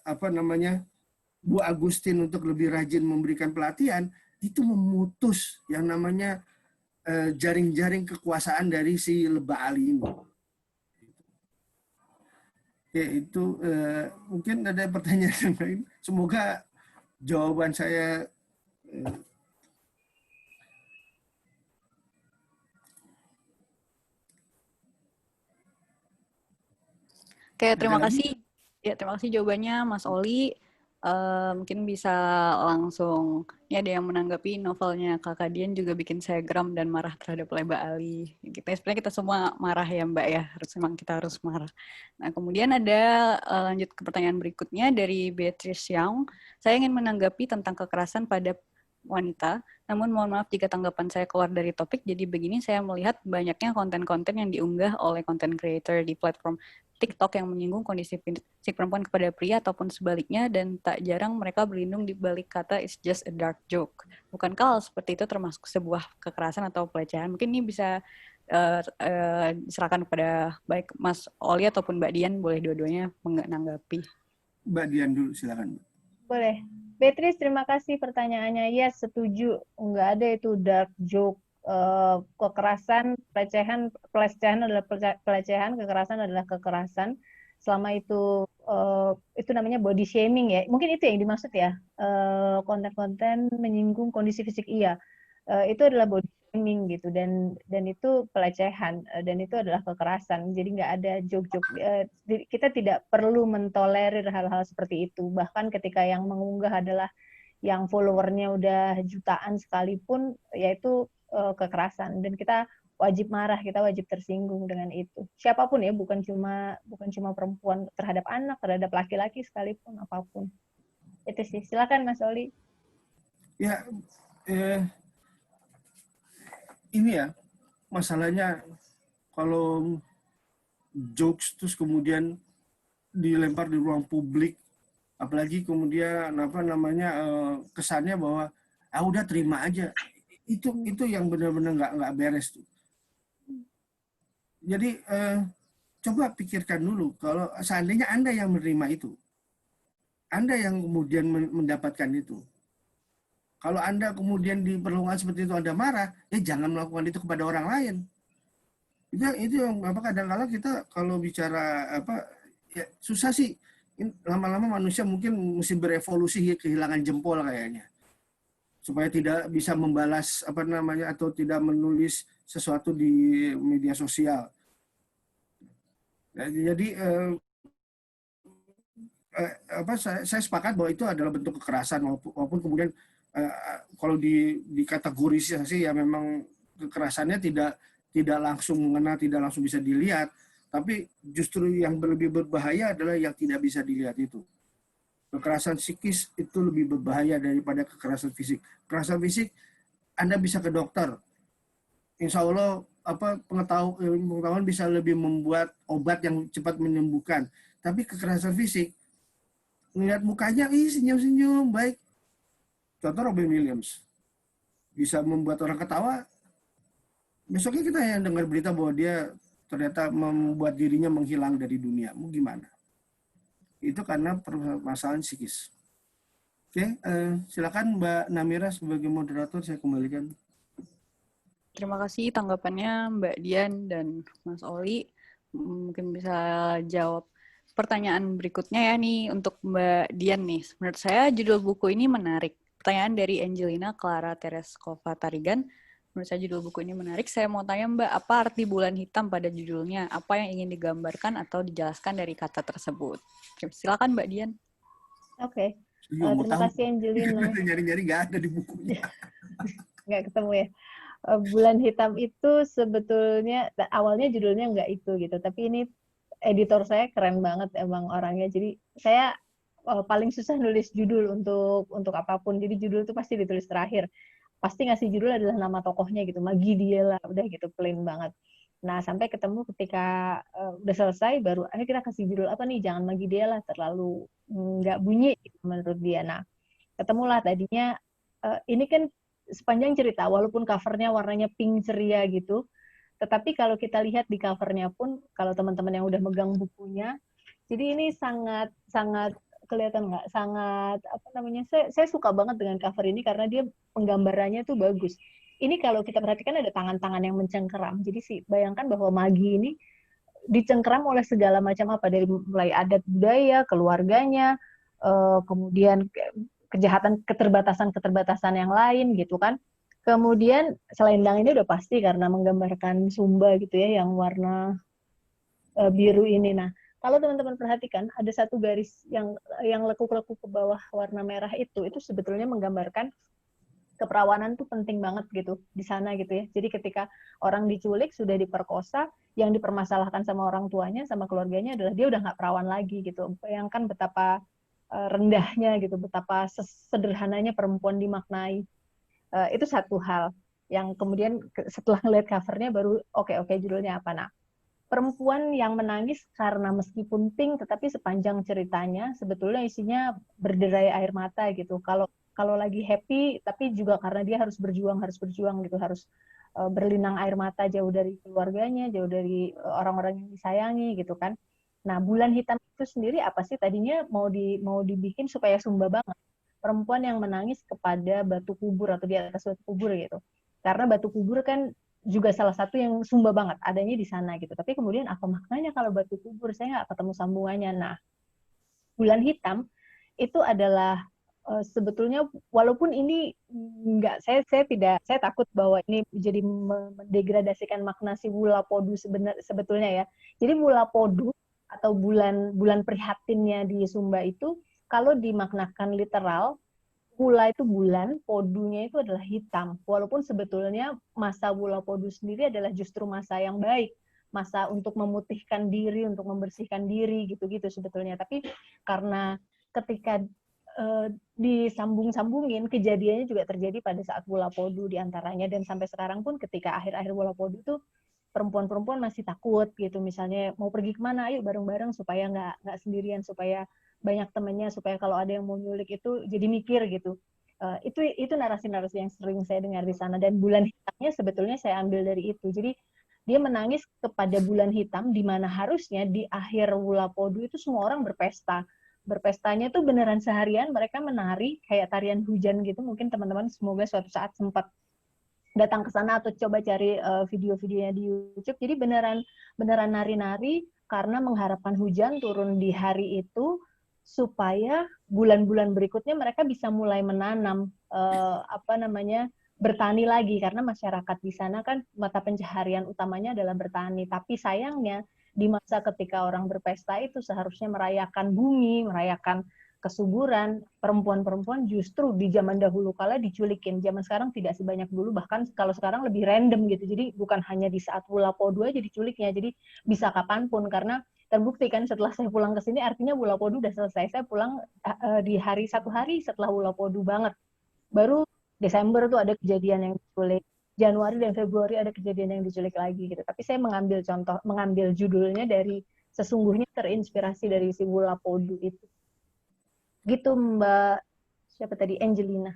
Bu Agustin untuk lebih rajin memberikan pelatihan, itu memutus yang namanya jaring-jaring kekuasaan dari si Lebah Ali ini. Ya, itu mungkin ada pertanyaan yang lain. Semoga jawaban saya Oke, terima kasih. Ya, terima kasih jawabannya Mas Oli. Mungkin bisa langsung, ini ada yang menanggapi novelnya Kakak Dian juga bikin saya geram dan marah terhadap Lebah Ali. Sebenarnya kita semua marah ya Mbak ya, memang kita harus marah. Nah kemudian ada lanjut ke pertanyaan berikutnya dari Beatrice Young. Saya ingin menanggapi tentang kekerasan pada wanita, namun mohon maaf jika tanggapan saya keluar dari topik, jadi begini, saya melihat banyaknya konten-konten yang diunggah oleh content creator di platform TikTok yang menyinggung kondisi fisik perempuan kepada pria ataupun sebaliknya, dan tak jarang mereka berlindung di balik kata it's just a dark joke. Bukankah hal seperti itu termasuk sebuah kekerasan atau pelecehan? Mungkin ini bisa diserahkan kepada baik Mas Oli ataupun Mbak Dian, boleh dua-duanya menanggapi. Mbak Dian dulu, silakan. Boleh. Beatrice, terima kasih pertanyaannya. Yes, setuju. Nggak ada itu dark joke. Kekerasan, pelecehan adalah pelecehan, kekerasan adalah kekerasan. Selama itu namanya body shaming ya. Mungkin itu yang dimaksud ya. Konten-konten menyinggung kondisi fisik, iya. Itu adalah body shaming gitu, dan itu pelecehan, dan itu adalah kekerasan. Jadi nggak ada joke-joke. Kita tidak perlu mentolerir hal-hal seperti itu. Bahkan ketika yang mengunggah adalah yang followernya udah jutaan sekalipun, yaitu kekerasan, dan kita wajib marah, kita wajib tersinggung dengan itu. Siapapun ya, bukan cuma perempuan, terhadap anak, terhadap laki-laki sekalipun, apapun. Itu sih. Silakan Mas Oli. Ya, ini ya masalahnya kalau jokes terus kemudian dilempar di ruang publik, apalagi kemudian kesannya bahwa udah terima aja. Itu yang benar-benar nggak beres tuh. Jadi coba pikirkan dulu, kalau seandainya Anda yang menerima itu, Anda yang kemudian mendapatkan itu, kalau Anda kemudian diperlakukan seperti itu, Anda marah, ya jangan melakukan itu kepada orang lain. Itu yang kadang-kadang kita kalau bicara ya susah sih. Lama-lama manusia mungkin mesti berevolusi, kehilangan jempol kayaknya, supaya tidak bisa membalas atau tidak menulis sesuatu di media sosial. Jadi saya sepakat bahwa itu adalah bentuk kekerasan, walaupun kemudian kalau dikategorisasi ya memang kekerasannya tidak langsung mengena, tidak langsung bisa dilihat, tapi justru yang lebih berbahaya adalah yang tidak bisa dilihat itu. Kekerasan psikis itu lebih berbahaya daripada kekerasan fisik. Kekerasan fisik, Anda bisa ke dokter. Insya Allah pengetahuan bisa lebih membuat obat yang cepat menyembuhkan. Tapi kekerasan fisik, melihat mukanya, senyum-senyum, baik. Contoh Robin Williams. Bisa membuat orang ketawa. Besoknya kita yang dengar berita bahwa dia ternyata membuat dirinya menghilang dari dunia. Mau gimana? itu karena permasalahan psikis. Oke, silakan Mbak Namira sebagai moderator, saya kembalikan. Terima kasih tanggapannya Mbak Dian dan Mas Oli. Mungkin bisa jawab pertanyaan berikutnya ya nih untuk Mbak Dian nih. Menurut saya judul buku ini menarik. Pertanyaan dari Angelina Clara Tereskova Tarigan. Menurut saya judul buku ini menarik. Saya mau tanya Mbak, apa arti bulan hitam pada judulnya? Apa yang ingin digambarkan atau dijelaskan dari kata tersebut? Silakan Mbak Dian. Oke. Terima kasih Angelina. Nyari-nyari nggak ada di bukunya. Nggak ketemu ya. Bulan hitam itu sebetulnya awalnya judulnya nggak itu gitu, tapi ini editor saya keren banget emang orangnya. Jadi saya paling susah nulis judul untuk apapun. Jadi judul itu pasti ditulis terakhir. Pasti ngasih judul adalah nama tokohnya gitu, Maggie Diela, udah gitu plain banget. Nah sampai ketemu ketika udah selesai baru akhirnya kita kasih judul apa nih, jangan Maggie Diela, terlalu nggak bunyi gitu, menurut dia. Nah ketemulah tadinya ini kan sepanjang cerita, walaupun covernya warnanya pink ceria gitu, tetapi kalau kita lihat di covernya pun, kalau teman-teman yang udah megang bukunya, jadi ini sangat kelihatan nggak? Sangat apa namanya? Saya suka banget dengan cover ini karena dia penggambarannya tuh bagus. Ini kalau kita perhatikan ada tangan-tangan yang mencengkeram. Jadi sih bayangkan bahwa Maggie ini dicengkeram oleh segala macam apa, dari mulai adat budaya, keluarganya, kemudian keterbatasan yang lain gitu kan. Kemudian selendang ini udah pasti karena menggambarkan Sumba gitu ya, yang warna biru ini. Nah, kalau teman-teman perhatikan ada satu garis yang lekuk-lekuk ke bawah warna merah itu sebetulnya menggambarkan keperawanan tuh penting banget gitu di sana gitu ya. Jadi ketika orang diculik, sudah diperkosa, yang dipermasalahkan sama orang tuanya, sama keluarganya adalah dia udah nggak perawan lagi gitu. Bayangkan betapa rendahnya gitu, betapa sederhananya perempuan dimaknai. Itu satu hal yang kemudian setelah ngeliat covernya baru oke, judulnya apa. Nah, perempuan yang menangis karena meskipun pink tetapi sepanjang ceritanya sebetulnya isinya berderai air mata gitu. Kalau lagi happy tapi juga karena dia harus berjuang gitu, harus berlinang air mata jauh dari keluarganya, jauh dari orang-orang yang disayangi gitu kan. Nah, bulan hitam itu sendiri apa sih? Tadinya mau dibikin supaya Sumba banget. Perempuan yang menangis kepada batu kubur atau di atas batu kubur gitu. Karena batu kubur kan juga salah satu yang Sumba banget, adanya di sana gitu. Tapi kemudian apa maknanya kalau batu kubur? Saya nggak ketemu sambungannya. Nah, bulan hitam itu adalah sebetulnya walaupun ini nggak, saya takut bahwa ini jadi mendegradasikan makna si Wula Podu sebetulnya ya. Jadi Wula Podu atau bulan prihatinnya di Sumba itu kalau dimaknakan literal, Wula itu bulan, podunya itu adalah hitam. Walaupun sebetulnya masa Wula Podu sendiri adalah justru masa yang baik, masa untuk memutihkan diri, untuk membersihkan diri gitu-gitu sebetulnya. Tapi karena ketika disambung-sambungin, kejadiannya juga terjadi pada saat Wula Podu diantaranya, dan sampai sekarang pun ketika akhir-akhir Wula Podu itu perempuan-perempuan masih takut gitu, misalnya mau pergi kemana, ayo bareng-bareng supaya nggak sendirian, supaya banyak temannya, supaya kalau ada yang mau nyulik itu jadi mikir gitu. Itu narasi-narasi yang sering saya dengar di sana, dan bulan hitamnya sebetulnya saya ambil dari itu. Jadi dia menangis kepada bulan hitam, di mana harusnya di akhir Wula Podu itu semua orang berpesta. Berpestanya tuh beneran seharian mereka menari kayak tarian hujan gitu. Mungkin teman-teman semoga suatu saat sempat datang ke sana atau coba cari video-videonya di YouTube. Jadi beneran nari-nari karena mengharapkan hujan turun di hari itu supaya bulan-bulan berikutnya mereka bisa mulai menanam bertani lagi, karena masyarakat di sana kan mata pencaharian utamanya adalah bertani. Tapi sayangnya di masa ketika orang berpesta itu seharusnya merayakan bumi, merayakan kesuburan, perempuan-perempuan justru di zaman dahulu kala diculikin. Zaman sekarang tidak sebanyak dulu, bahkan kalau sekarang lebih random gitu. Jadi bukan hanya di saat Wula Podu aja diculiknya, jadi bisa kapanpun. Karena terbukti kan setelah saya pulang ke sini, artinya Wula Podu udah selesai. Saya pulang di satu hari setelah Wula Podu banget. Baru Desember tuh ada kejadian yang diculik. Januari dan Februari ada kejadian yang diculik lagi gitu. Tapi saya mengambil judulnya dari sesungguhnya terinspirasi dari si Wula Podu itu. Gitu Mbak, siapa tadi? Angelina.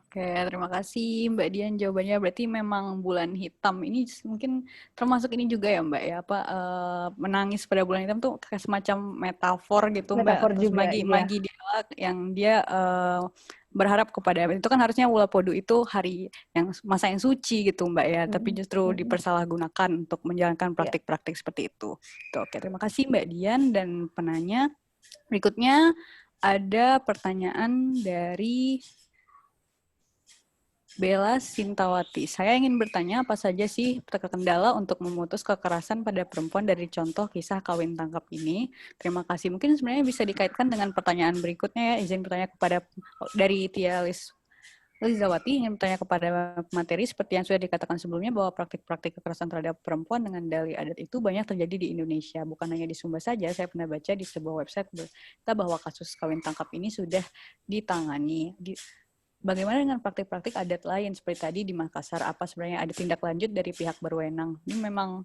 Oke, terima kasih Mbak Dian jawabannya. Berarti memang bulan hitam ini mungkin termasuk ini juga ya Mbak ya, apa menangis pada bulan hitam tuh kayak semacam metafor gitu Mbak, Metafor terus juga, iya. magi dia yang dia berharap kepada itu kan harusnya Wulan Podu itu hari yang masa yang suci gitu Mbak ya, tapi justru dipersalahgunakan untuk menjalankan praktik-praktik seperti itu. Tuh, oke, terima kasih Mbak Dian dan penanya. Berikutnya ada pertanyaan dari Bella Sintawati. Saya ingin bertanya apa saja sih kendala untuk memutus kekerasan pada perempuan dari contoh kisah kawin tangkap ini. Terima kasih. Mungkin sebenarnya bisa dikaitkan dengan pertanyaan berikutnya ya. Izin bertanya kepada dari Tia Lizawati, ingin bertanya kepada materi seperti yang sudah dikatakan sebelumnya bahwa praktik-praktik kekerasan terhadap perempuan dengan dalih adat itu banyak terjadi di Indonesia. Bukan hanya di Sumba saja, saya pernah baca di sebuah website berita bahwa kasus kawin tangkap ini sudah ditangani. Bagaimana dengan praktik-praktik adat lain seperti tadi di Makassar? Apa sebenarnya ada tindak lanjut dari pihak berwenang? Ini memang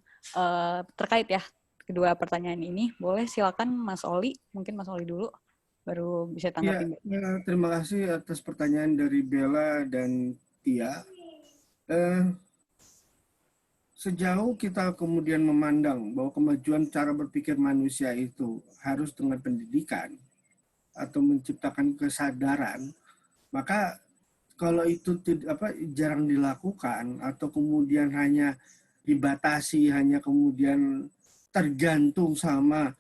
terkait ya kedua pertanyaan ini. Boleh silakan Mas Oli, mungkin Mas Oli dulu baru bisa tanggapi. Ya, terima kasih atas pertanyaan dari Bella dan Tia. Sejauh kita kemudian memandang bahwa kemajuan cara berpikir manusia itu harus dengan pendidikan atau menciptakan kesadaran, maka kalau itu jarang dilakukan atau kemudian hanya dibatasi, hanya kemudian tergantung sama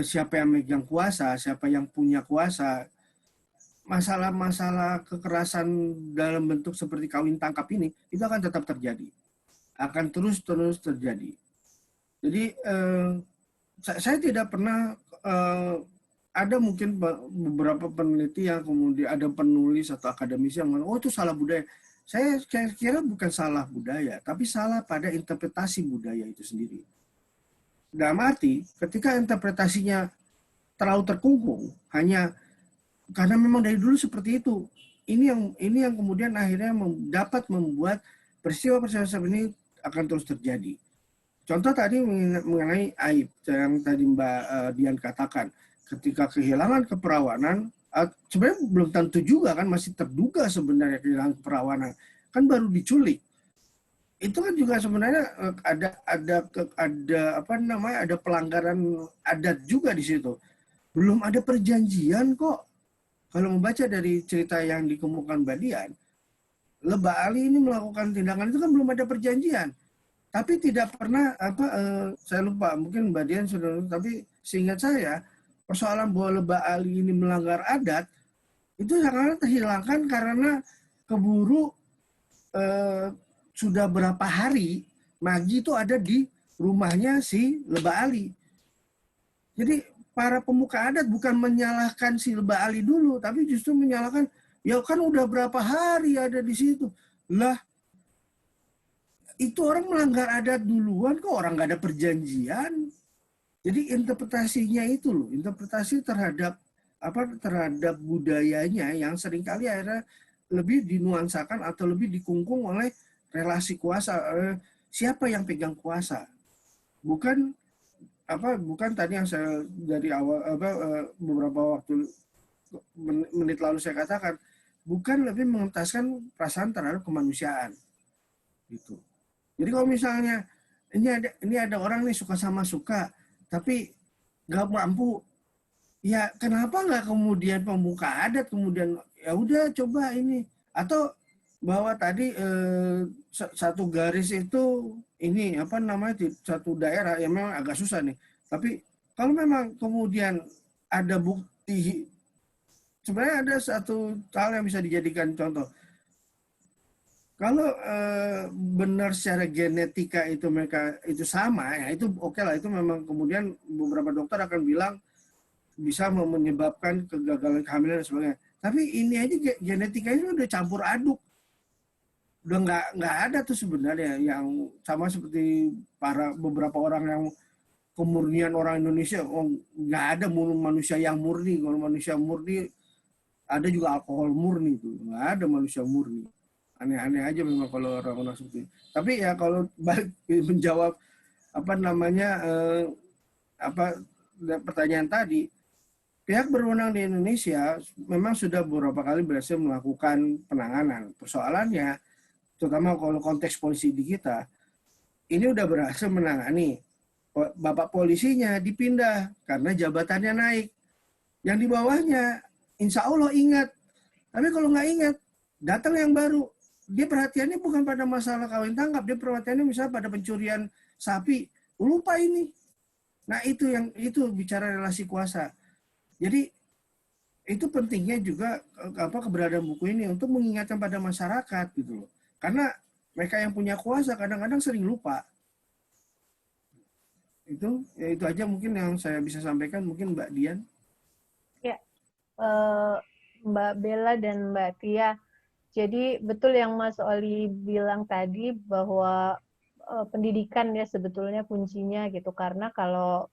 siapa yang megang kuasa, siapa yang punya kuasa, masalah-masalah kekerasan dalam bentuk seperti kawin tangkap ini itu akan tetap terjadi, akan terus-terus terjadi. Jadi saya tidak pernah ada mungkin beberapa peneliti yang kemudian ada penulis atau akademisi yang mengatakan, oh itu salah budaya. Saya kira bukan salah budaya, tapi salah pada interpretasi budaya itu sendiri. Dalam arti, ketika interpretasinya terlalu terkungkung, hanya karena memang dari dulu seperti itu. Ini yang kemudian akhirnya dapat membuat peristiwa-peristiwa seperti ini akan terus terjadi. Contoh tadi mengenai aib yang tadi Mbak Dian katakan. Ketika kehilangan keperawanan, sebenarnya belum tentu juga kan, masih terduga sebenarnya kehilangan keperawanan, kan baru diculik. Itu kan juga sebenarnya ada pelanggaran adat juga di situ. Belum ada perjanjian kok. Kalau membaca dari cerita yang dikemukakan Mbak Dian, Lebah Ali ini melakukan tindakan itu kan belum ada perjanjian. Tapi tidak pernah saya lupa, mungkin Mbak Dian sudah, tapi seingat saya persoalan bahwa Lebah Ali ini melanggar adat itu sangat terhilangkan karena keburu sudah berapa hari Magi itu ada di rumahnya si Lebah Ali. Jadi para pemuka adat bukan menyalahkan si Lebah Ali dulu, tapi justru menyalahkan, ya kan udah berapa hari ada di situ. Lah, itu orang melanggar adat duluan kok, orang nggak ada perjanjian. Jadi interpretasinya itu loh, interpretasi terhadap budayanya yang seringkali akhirnya lebih dinuansakan atau lebih dikungkung oleh relasi kuasa, siapa yang pegang kuasa. Bukan tadi yang saya dari awal beberapa waktu menit lalu saya katakan, bukan lebih mengentaskan perasaan terhadap kemanusiaan. Gitu. Jadi kalau misalnya ini ada orang nih suka sama suka, tapi nggak mampu, ya kenapa nggak kemudian pemuka adat kemudian ya udah coba ini, atau bahwa tadi satu garis itu ini satu daerah yang memang agak susah nih, tapi kalau memang kemudian ada bukti, sebenarnya ada satu hal yang bisa dijadikan contoh. Kalau benar secara genetika itu mereka itu sama, ya itu oke lah, itu memang kemudian beberapa dokter akan bilang bisa menyebabkan kegagalan kehamilan dan sebagainya. Tapi ini aja genetikanya udah campur aduk, udah nggak ada tuh sebenarnya yang sama seperti beberapa orang yang kemurnian orang Indonesia, nggak ada manusia yang murni. Kalau manusia murni ada juga alkohol murni tuh, nggak ada manusia murni. Aneh-aneh aja memang kalau orang-orang seperti itu. Tapi ya kalau balik menjawab pertanyaan tadi, pihak berwenang di Indonesia memang sudah beberapa kali berhasil melakukan penanganan. Persoalannya, terutama kalau konteks polisi di kita, ini udah berhasil menangani. Bapak polisinya dipindah karena jabatannya naik. Yang di bawahnya, insya Allah ingat. Tapi kalau nggak ingat, datang yang baru. Dia perhatiannya bukan pada masalah kawin tangkap, dia perhatiannya misalnya pada pencurian sapi. Lupa ini. Nah itu bicara relasi kuasa. Jadi itu pentingnya juga keberadaan buku ini untuk mengingatkan pada masyarakat gitu loh. Karena mereka yang punya kuasa kadang-kadang sering lupa. Itu aja mungkin yang saya bisa sampaikan, mungkin Mbak Dian. Ya, Mbak Bella dan Mbak Tia. Jadi betul yang Mas Oli bilang tadi bahwa pendidikan ya sebetulnya kuncinya gitu, karena kalau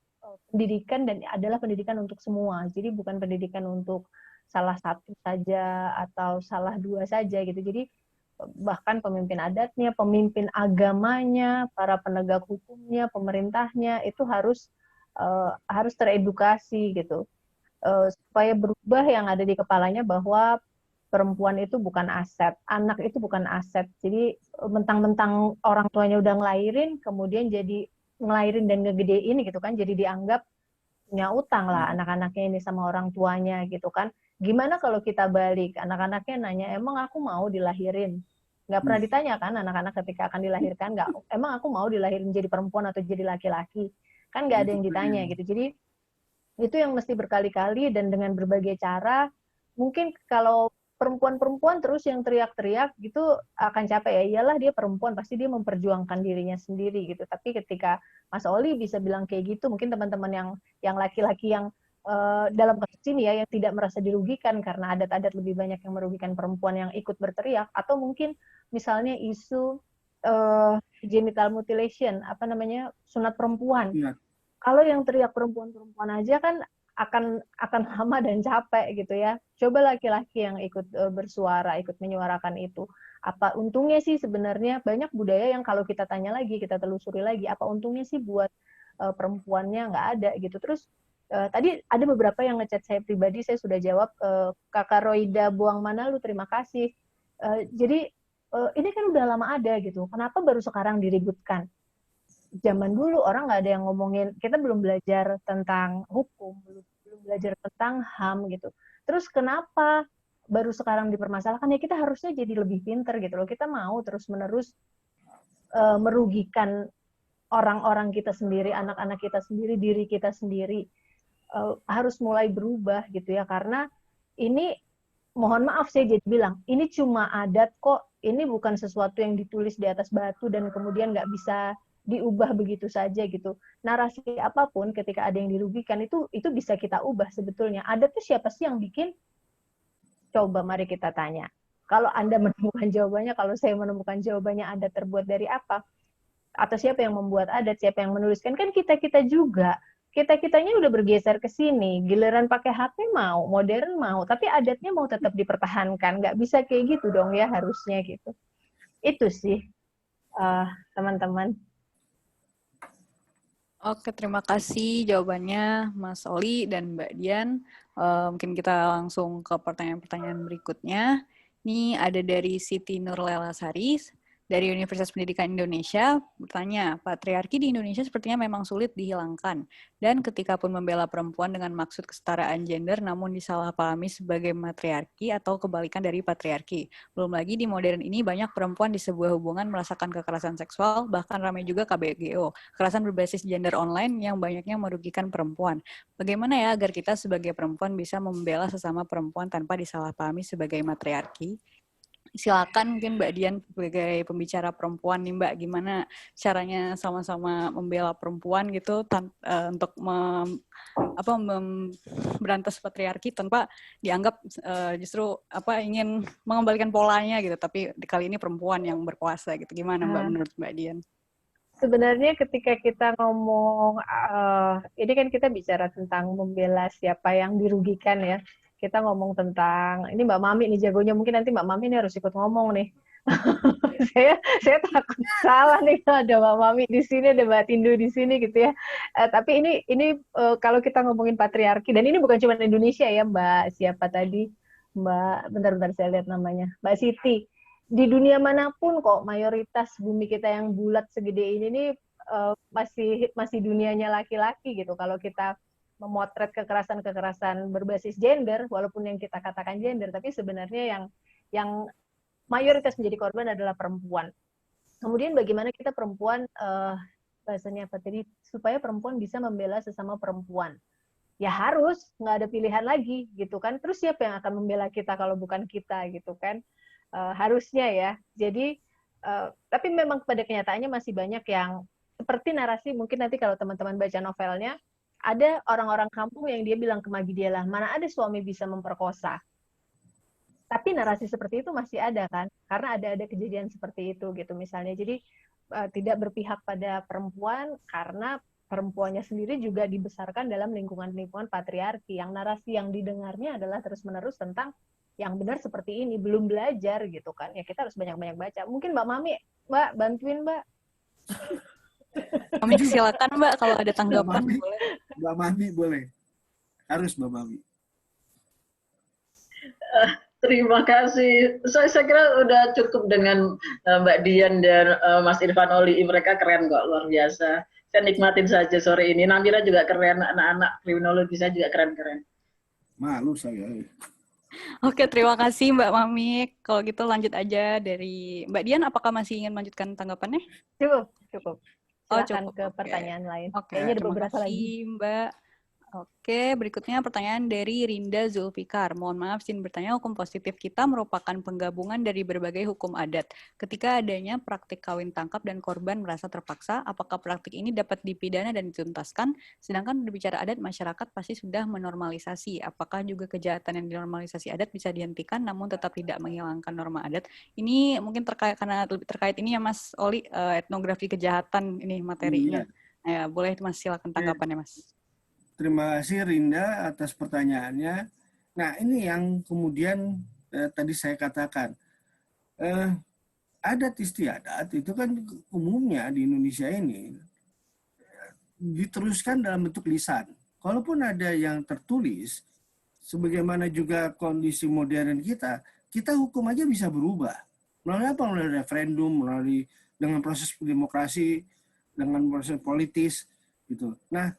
pendidikan dan adalah pendidikan untuk semua, jadi bukan pendidikan untuk salah satu saja atau salah dua saja gitu. Jadi bahkan pemimpin adatnya, pemimpin agamanya, para penegak hukumnya, pemerintahnya itu harus teredukasi gitu, supaya berubah yang ada di kepalanya bahwa perempuan itu bukan aset, anak itu bukan aset. Jadi mentang-mentang orang tuanya udah ngelahirin, kemudian jadi ngelahirin dan ngegedein gitu kan, jadi dianggap punya utang lah anak-anaknya ini sama orang tuanya gitu kan. Gimana kalau kita balik, anak-anaknya nanya, emang aku mau dilahirin? Nggak pernah ditanya kan anak-anak ketika akan dilahirkan, emang aku mau dilahirin jadi perempuan atau jadi laki-laki? Kan nggak ada yang ditanya gitu. Jadi itu yang mesti berkali-kali dan dengan berbagai cara. Mungkin kalau perempuan-perempuan terus yang teriak-teriak gitu akan capek ya. Iyalah dia perempuan, pasti dia memperjuangkan dirinya sendiri gitu. Tapi ketika Mas Oli bisa bilang kayak gitu, mungkin teman-teman yang laki-laki yang dalam kasus ini ya yang tidak merasa dirugikan karena adat-adat lebih banyak yang merugikan perempuan yang ikut berteriak, atau mungkin misalnya isu genital mutilation, apa namanya, sunat perempuan. Ya. Kalau yang teriak perempuan-perempuan aja kan akan lama dan capek gitu ya. Coba laki-laki yang ikut bersuara, ikut menyuarakan itu. Apa untungnya sih sebenarnya? Banyak budaya yang kalau kita tanya lagi, kita telusuri lagi, apa untungnya sih buat perempuannya? Nggak ada gitu. Terus tadi ada beberapa yang ngechat saya pribadi, saya sudah jawab. Kakak Roida Buang Mana lu, terima kasih. Jadi ini kan udah lama ada gitu. Kenapa baru sekarang diributkan? Zaman dulu orang nggak ada yang ngomongin, kita belum belajar tentang hukum, belum belajar tentang HAM gitu. Terus kenapa baru sekarang dipermasalahkan? Ya kita harusnya jadi lebih pinter gitu loh. Kita mau terus-menerus merugikan orang-orang kita sendiri, anak-anak kita sendiri, diri kita sendiri. Harus mulai berubah gitu ya, karena ini mohon maaf saya jadi bilang, ini cuma adat kok, ini bukan sesuatu yang ditulis di atas batu dan kemudian nggak bisa diubah begitu saja gitu. Narasi apapun ketika ada yang dirugikan itu bisa kita ubah sebetulnya. Adat itu siapa sih yang bikin? Coba mari kita tanya. Kalau Anda menemukan jawabannya, kalau saya menemukan jawabannya, adat terbuat dari apa? Atau siapa yang membuat adat, siapa yang menuliskan? Kan kita-kita juga. Kita-kitanya udah bergeser ke sini. Giliran pakai HP mau, modern mau, tapi adatnya mau tetap dipertahankan. Nggak bisa kayak gitu dong ya, harusnya gitu. Itu sih, teman-teman. Oke, terima kasih jawabannya Mas Oli dan Mbak Dian. Mungkin kita langsung ke pertanyaan-pertanyaan berikutnya. Ini ada dari Siti Nurlela Saris dari Universitas Pendidikan Indonesia, bertanya, patriarki di Indonesia sepertinya memang sulit dihilangkan, dan ketika pun membela perempuan dengan maksud kesetaraan gender, namun disalahpahami sebagai matriarki atau kebalikan dari patriarki. Belum lagi di modern ini banyak perempuan di sebuah hubungan merasakan kekerasan seksual, bahkan ramai juga KBGO, kekerasan berbasis gender online yang banyaknya merugikan perempuan. Bagaimana ya agar kita sebagai perempuan bisa membela sesama perempuan tanpa disalahpahami sebagai matriarki? Silakan mungkin Mbak Dian sebagai pembicara perempuan nih Mbak, gimana caranya sama-sama membela perempuan gitu untuk memberantas patriarki tanpa dianggap justru ingin mengembalikan polanya gitu, tapi kali ini perempuan yang berkuasa gitu. Gimana Mbak menurut Mbak Dian? Sebenarnya ketika kita ngomong, ini kan kita bicara tentang membela siapa yang dirugikan ya. Kita ngomong tentang, ini Mbak Mami nih jagonya, mungkin nanti Mbak Mami ini harus ikut ngomong nih. saya takut salah nih, ada Mbak Mami di sini, ada Mbak Tindo di sini gitu ya. Tapi ini kalau kita ngomongin patriarki, dan ini bukan cuma Indonesia ya, Mbak siapa tadi, bentar saya lihat namanya, Mbak Siti. Di dunia manapun kok mayoritas bumi kita yang bulat segede ini nih masih dunianya laki-laki gitu. Kalau kita memotret kekerasan berbasis gender, walaupun yang kita katakan gender, tapi sebenarnya yang mayoritas menjadi korban adalah perempuan. Kemudian bagaimana kita perempuan, bahasanya apa tadi, supaya perempuan bisa membela sesama perempuan. Ya harus, nggak ada pilihan lagi gitu kan. Terus siapa yang akan membela kita kalau bukan kita gitu kan. Harusnya ya. Jadi, tapi memang pada kenyataannya masih banyak yang seperti narasi, mungkin nanti kalau teman-teman baca novelnya, ada orang-orang kampung yang dia bilang ke Magi Dialah, mana ada suami bisa memperkosa. Tapi narasi seperti itu masih ada kan, karena ada kejadian seperti itu gitu misalnya. Jadi tidak berpihak pada perempuan karena perempuannya sendiri juga dibesarkan dalam lingkungan patriarki. Yang narasi yang didengarnya adalah terus-menerus tentang yang benar seperti ini, belum belajar gitu kan. Ya kita harus banyak-banyak baca. Mungkin Mbak Mami, Mbak bantuin Mbak. Mami silakan Mbak kalau ada tanggapan boleh. Mbak Mami boleh. Harus Mbak Mami. Terima kasih. Saya kira udah cukup dengan Mbak Dian dan Mas Irfan Oli. Mereka keren kok, luar biasa. Saya nikmatin saja sore ini. Namira juga keren, anak-anak kriminologi saya juga keren-keren. Malu saya. Oke, terima kasih Mbak Mami. Kalau gitu lanjut aja dari Mbak Dian. Apakah masih ingin melanjutkan tanggapannya? Cukup. Oh, silakan cukup. ke pertanyaan lain. Oke, Kayaknya ada terima beberapa kasih, lagi. Mbak. Oke, berikutnya pertanyaan dari Rinda Zulfikar. Mohon maaf, izin bertanya, hukum positif kita merupakan penggabungan dari berbagai hukum adat. Ketika adanya praktik kawin tangkap dan korban merasa terpaksa, apakah praktik ini dapat dipidana dan dituntaskan? Sedangkan berbicara adat, masyarakat pasti sudah menormalisasi. Apakah juga kejahatan yang dinormalisasi adat bisa dihentikan namun tetap tidak menghilangkan norma adat? Ini mungkin karena lebih terkait ini ya Mas Oli, etnografi kejahatan ini materinya. Ya, boleh Mas, silakan tanggapannya Mas. Terima kasih Rinda atas pertanyaannya. Nah ini yang kemudian tadi saya katakan. Adat istiadat itu kan umumnya di Indonesia ini diteruskan dalam bentuk lisan. Kalaupun ada yang tertulis, sebagaimana juga kondisi modern kita hukum aja bisa berubah. Melalui apa? Melalui referendum, melalui dengan proses demokrasi, dengan proses politis, gitu. Nah,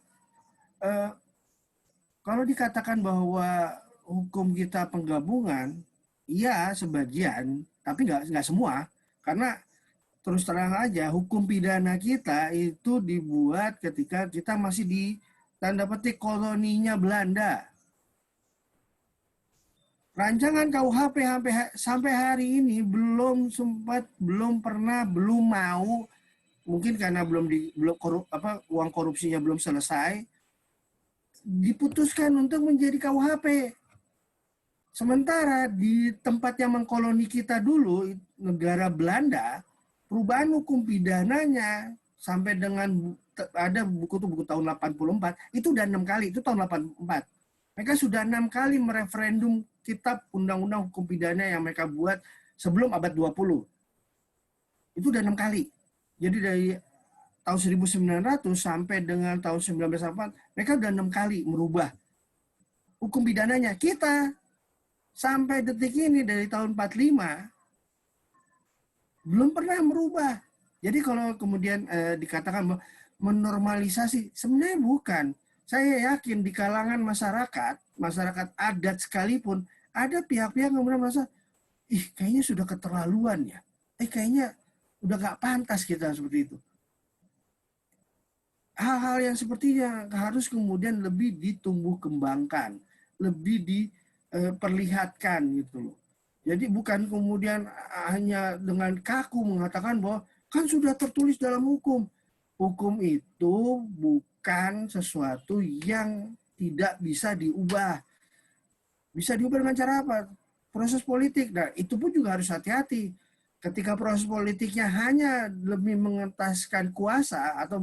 kalau dikatakan bahwa hukum kita penggabungan, iya sebagian, tapi nggak semua, karena terus terang aja hukum pidana kita itu dibuat ketika kita masih di tanda petik koloninya Belanda. Rancangan KUHP sampai hari ini belum mau, mungkin karena uang korupsinya belum selesai, diputuskan untuk menjadi KUHP. Sementara di tempat yang mengkoloni kita dulu, negara Belanda, perubahan hukum pidananya sampai dengan ada buku tahun 84, itu udah 6 kali, itu tahun 84. Mereka sudah 6 kali mereferendum kitab undang-undang hukum pidana yang mereka buat sebelum abad 20. Itu udah 6 kali. Jadi dari tahun 1900 sampai dengan tahun 1984, mereka udah 6 kali merubah hukum pidananya. Kita sampai detik ini dari tahun 45 belum pernah merubah. Jadi kalau kemudian dikatakan menormalisasi, sebenarnya bukan. Saya yakin di kalangan masyarakat adat sekalipun, ada pihak-pihak yang merasa, kayaknya sudah keterlaluan ya. Kayaknya udah gak pantas kita seperti itu. Hal-hal yang sepertinya harus kemudian lebih ditumbuh kembangkan, lebih diperlihatkan gitu loh. Jadi bukan kemudian hanya dengan kaku mengatakan bahwa kan sudah tertulis dalam hukum. Hukum itu bukan sesuatu yang tidak bisa diubah. Bisa diubah dengan cara apa? Proses politik. Nah, itu pun juga harus hati-hati. Ketika proses politiknya hanya lebih mengentaskan kuasa atau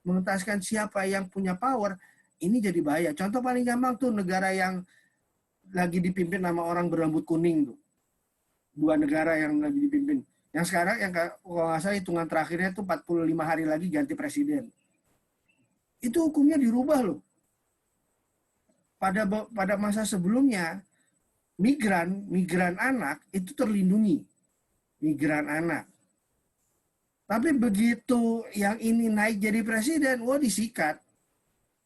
mengentaskan siapa yang punya power, ini jadi bahaya. Contoh paling gampang tuh negara yang lagi dipimpin sama orang berambut kuning tuh. 2 negara yang lagi dipimpin. Yang sekarang yang kalau nggak salah hitungan terakhirnya itu 45 hari lagi ganti presiden. Itu hukumnya dirubah loh. Pada masa sebelumnya migran anak itu terlindungi. Migran anak. Tapi begitu yang ini naik jadi presiden, wah disikat.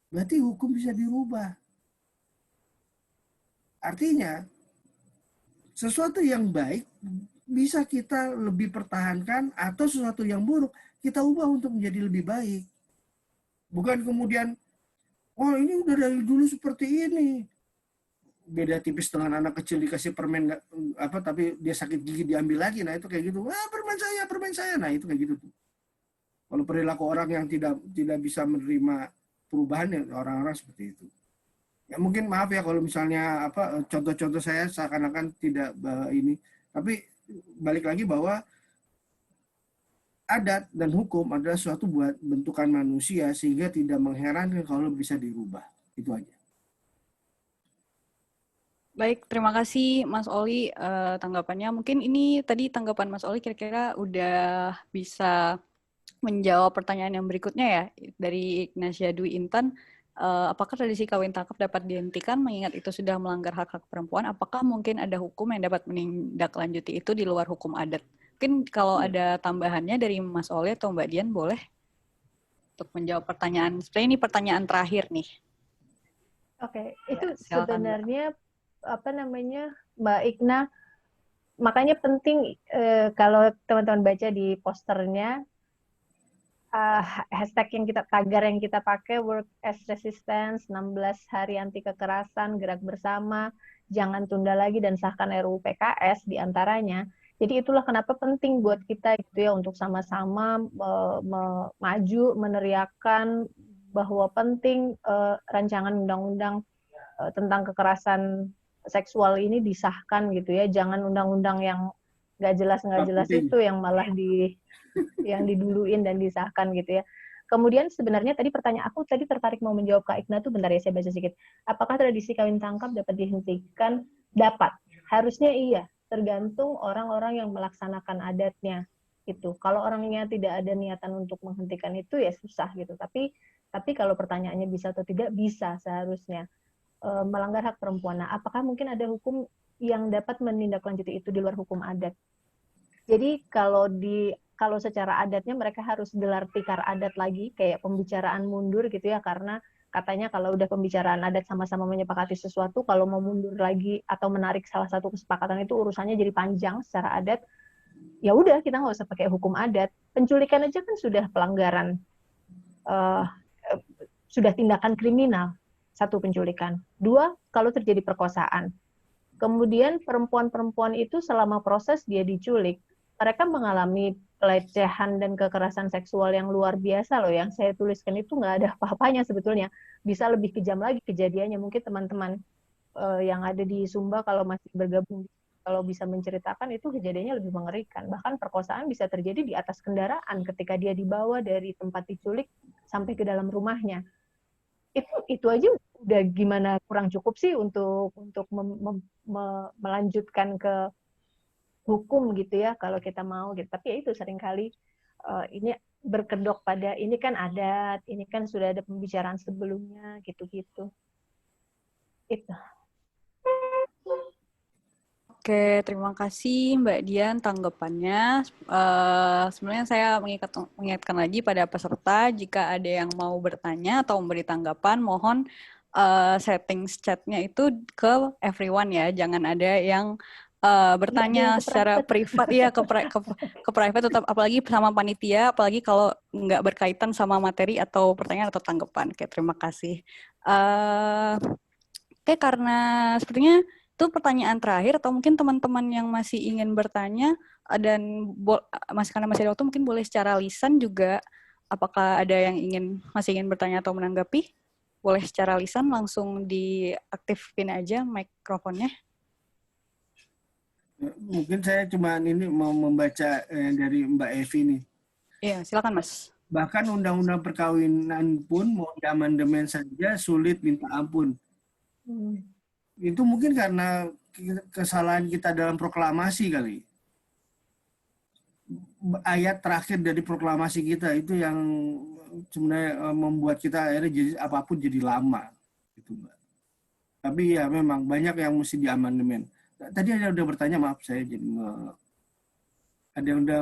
Berarti hukum bisa dirubah. Artinya, sesuatu yang baik bisa kita lebih pertahankan atau sesuatu yang buruk kita ubah untuk menjadi lebih baik. Bukan kemudian, oh ini udah dari dulu seperti ini. Beda tipis dengan anak kecil dikasih permen tapi dia sakit gigi diambil lagi. Nah itu kayak gitu. Permen saya. Nah itu kayak gitu tuh. Kalau perilaku orang yang tidak bisa menerima perubahan ya orang-orang seperti itu. Ya mungkin maaf ya kalau misalnya contoh-contoh saya seakan-akan tidak ini. Tapi balik lagi bahwa adat dan hukum adalah suatu buat bentukan manusia sehingga tidak mengherankan kalau bisa dirubah. Itu aja. Baik, terima kasih Mas Oli tanggapannya. Mungkin ini tadi tanggapan Mas Oli kira-kira udah bisa menjawab pertanyaan yang berikutnya ya dari Ignacia Dwi Intan. Apakah tradisi kawin tangkap dapat dihentikan mengingat itu sudah melanggar hak-hak perempuan? Apakah mungkin ada hukum yang dapat menindaklanjuti itu di luar hukum adat? Mungkin kalau ada tambahannya dari Mas Oli atau Mbak Dian boleh untuk menjawab pertanyaan. Sebenarnya ini pertanyaan terakhir nih. Oke, itu sebenarnya Mbak Igna, makanya penting kalau teman-teman baca di posternya hashtag tagar yang kita pakai work as resistance, 16 hari anti kekerasan, gerak bersama, jangan tunda lagi dan sahkan RUU PKS diantaranya. Jadi itulah kenapa penting buat kita gitu ya untuk sama-sama maju meneriakkan bahwa penting rancangan undang-undang tentang kekerasan seksual ini disahkan gitu ya. Jangan undang-undang yang nggak jelas itu yang malah yang diduluin dan disahkan gitu ya. Kemudian sebenarnya tadi pertanyaan aku tadi tertarik mau menjawab Kak Igna tuh, bentar ya saya baca sedikit. Apakah tradisi kawin tangkap dapat dihentikan? Dapat. Harusnya iya, tergantung orang-orang yang melaksanakan adatnya gitu. Kalau orangnya tidak ada niatan untuk menghentikan itu ya susah gitu. Tapi kalau pertanyaannya bisa atau tidak, bisa seharusnya. Melanggar hak perempuan. Nah, apakah mungkin ada hukum yang dapat menindaklanjuti itu di luar hukum adat? Jadi kalau secara adatnya mereka harus gelar tikar adat lagi, kayak pembicaraan mundur gitu ya, karena katanya kalau udah pembicaraan adat sama-sama menyepakati sesuatu, kalau mau mundur lagi atau menarik salah satu kesepakatan itu urusannya jadi panjang secara adat, ya udah kita nggak usah pakai hukum adat. Penculikan aja kan sudah pelanggaran, sudah tindakan kriminal, satu penculikan. Dua, kalau terjadi perkosaan. Kemudian perempuan-perempuan itu selama proses dia diculik, mereka mengalami pelecehan dan kekerasan seksual yang luar biasa loh. Yang saya tuliskan itu nggak ada apa-apanya sebetulnya. Bisa lebih kejam lagi kejadiannya. Mungkin teman-teman yang ada di Sumba kalau masih bergabung, kalau bisa menceritakan itu kejadiannya lebih mengerikan. Bahkan perkosaan bisa terjadi di atas kendaraan ketika dia dibawa dari tempat diculik sampai ke dalam rumahnya. Itu aja udah gimana kurang cukup sih untuk melanjutkan ke hukum gitu ya kalau kita mau gitu. Tapi ya itu seringkali ini berkedok pada ini kan adat, ini kan sudah ada pembicaraan sebelumnya gitu-gitu. Itu. Oke, terima kasih Mbak Dian tanggapannya. Sebenarnya saya mengingatkan lagi pada peserta, jika ada yang mau bertanya atau memberi tanggapan, mohon setting chat-nya itu ke everyone ya, jangan ada yang bertanya secara privat, ya ke private, tetap apalagi sama panitia, apalagi kalau nggak berkaitan sama materi atau pertanyaan atau tanggapan. Oke, terima kasih. Oke, karena sepertinya itu pertanyaan terakhir, atau mungkin teman-teman yang masih ingin bertanya dan karena masih ada waktu, mungkin boleh secara lisan juga. Apakah ada yang masih ingin bertanya atau menanggapi? Boleh secara lisan langsung diaktifin aja mikrofonnya. Mungkin saya cuma ini mau membaca dari Mbak Evi nih. Iya, silakan Mas. Bahkan undang-undang perkawinan pun mau diamandemen saja sulit minta ampun. Itu mungkin karena kesalahan kita dalam proklamasi kali. ayat terakhir dari proklamasi kita itu yang sebenarnya membuat kita akhirnya jadi apapun jadi lama gitu, Mbak. Tapi ya memang banyak yang mesti diamandemen. Tadi ada udah bertanya, maaf saya jadi ada yang udah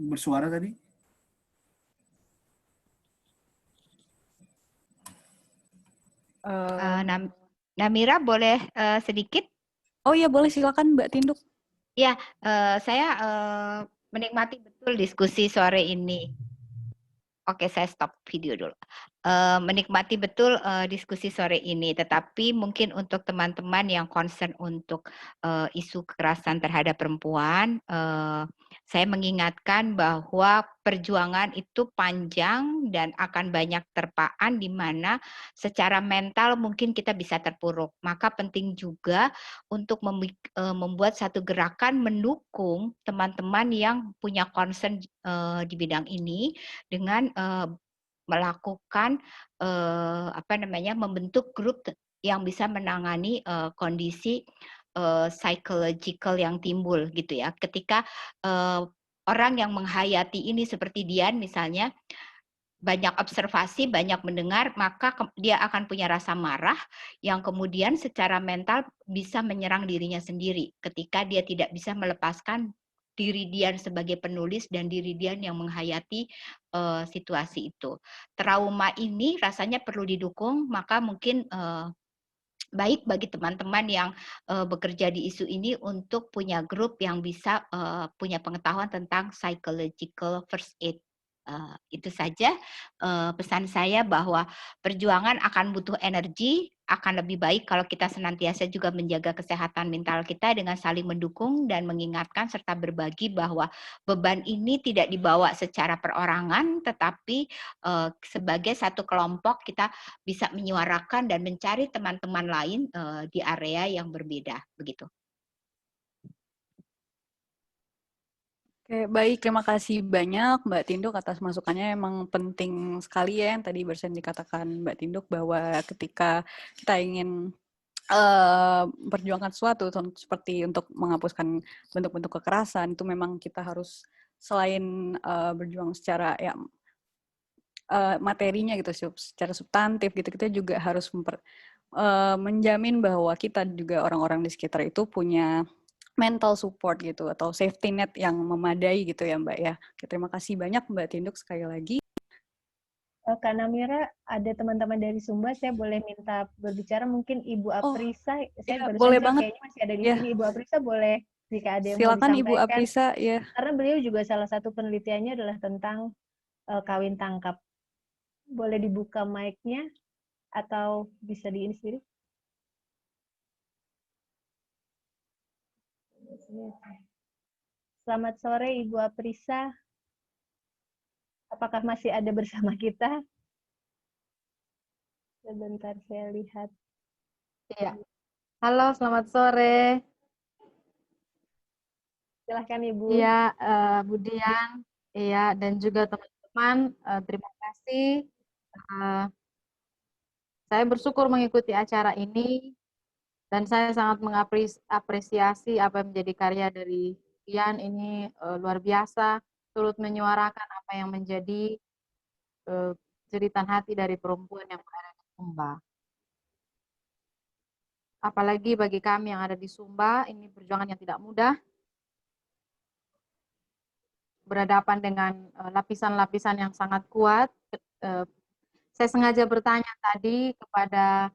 bersuara tadi. Namira boleh sedikit? Oh iya boleh, silakan Mbak Tinduk. Ya, saya menikmati betul diskusi sore ini. Oke, saya stop video dulu. Menikmati betul diskusi sore ini, tetapi mungkin untuk teman-teman yang concern untuk isu kekerasan terhadap perempuan, saya mengingatkan bahwa perjuangan itu panjang dan akan banyak terpaan di mana secara mental mungkin kita bisa terpuruk. Maka penting juga untuk membuat satu gerakan mendukung teman-teman yang punya concern di bidang ini dengan melakukan membentuk grup yang bisa menangani kondisi psychological yang timbul gitu ya. Ketika orang yang menghayati ini seperti Dian misalnya banyak observasi, banyak mendengar, maka dia akan punya rasa marah yang kemudian secara mental bisa menyerang dirinya sendiri ketika dia tidak bisa melepaskan diri Dian sebagai penulis dan diri Dian yang menghayati situasi itu. Trauma ini rasanya perlu didukung, maka mungkin baik bagi teman-teman yang bekerja di isu ini untuk punya grup yang bisa punya pengetahuan tentang psychological first aid. Itu saja pesan saya bahwa perjuangan akan butuh energi, akan lebih baik kalau kita senantiasa juga menjaga kesehatan mental kita dengan saling mendukung dan mengingatkan serta berbagi bahwa beban ini tidak dibawa secara perorangan, tetapi sebagai satu kelompok kita bisa menyuarakan dan mencari teman-teman lain di area yang berbeda, begitu. Oke, baik. Terima kasih banyak Mbak Tinduk atas masukannya. Emang penting sekali ya yang tadi barusan dikatakan Mbak Tinduk bahwa ketika kita ingin memperjuangkan sesuatu seperti untuk menghapuskan bentuk-bentuk kekerasan, itu memang kita harus selain berjuang secara ya materinya gitu, secara substantif gitu, kita juga harus menjamin bahwa kita juga orang-orang di sekitar itu punya mental support gitu atau safety net yang memadai gitu ya Mbak ya. Oke, terima kasih banyak Mbak Tinduk sekali lagi. Kak Namira, ada teman-teman dari Sumba, saya boleh minta berbicara, mungkin Ibu Aprisa, saya ya, barusan boleh cek banget. kayaknya masih ada di sini. Ibu Aprisa boleh, jika ada yang silakan mau disampaikan. Ibu Aprisa, ya. Karena beliau juga salah satu penelitiannya adalah tentang kawin tangkap. Boleh dibuka mic-nya atau bisa di ini sendiri? Selamat sore Ibu Aprisa. Apakah masih ada bersama kita? Sebentar saya lihat. Iya. Halo, selamat sore. Silahkan Ibu. Iya, Bu Dian. Iya, dan juga teman-teman, terima kasih. Saya bersyukur mengikuti acara ini dan saya sangat mengapresiasi apa yang menjadi karya dari Dian ini luar biasa, turut menyuarakan apa yang menjadi jeritan hati dari perempuan yang berada di Sumba. Apalagi bagi kami yang ada di Sumba, ini perjuangan yang tidak mudah, berhadapan dengan lapisan-lapisan yang sangat kuat. Saya sengaja bertanya tadi kepada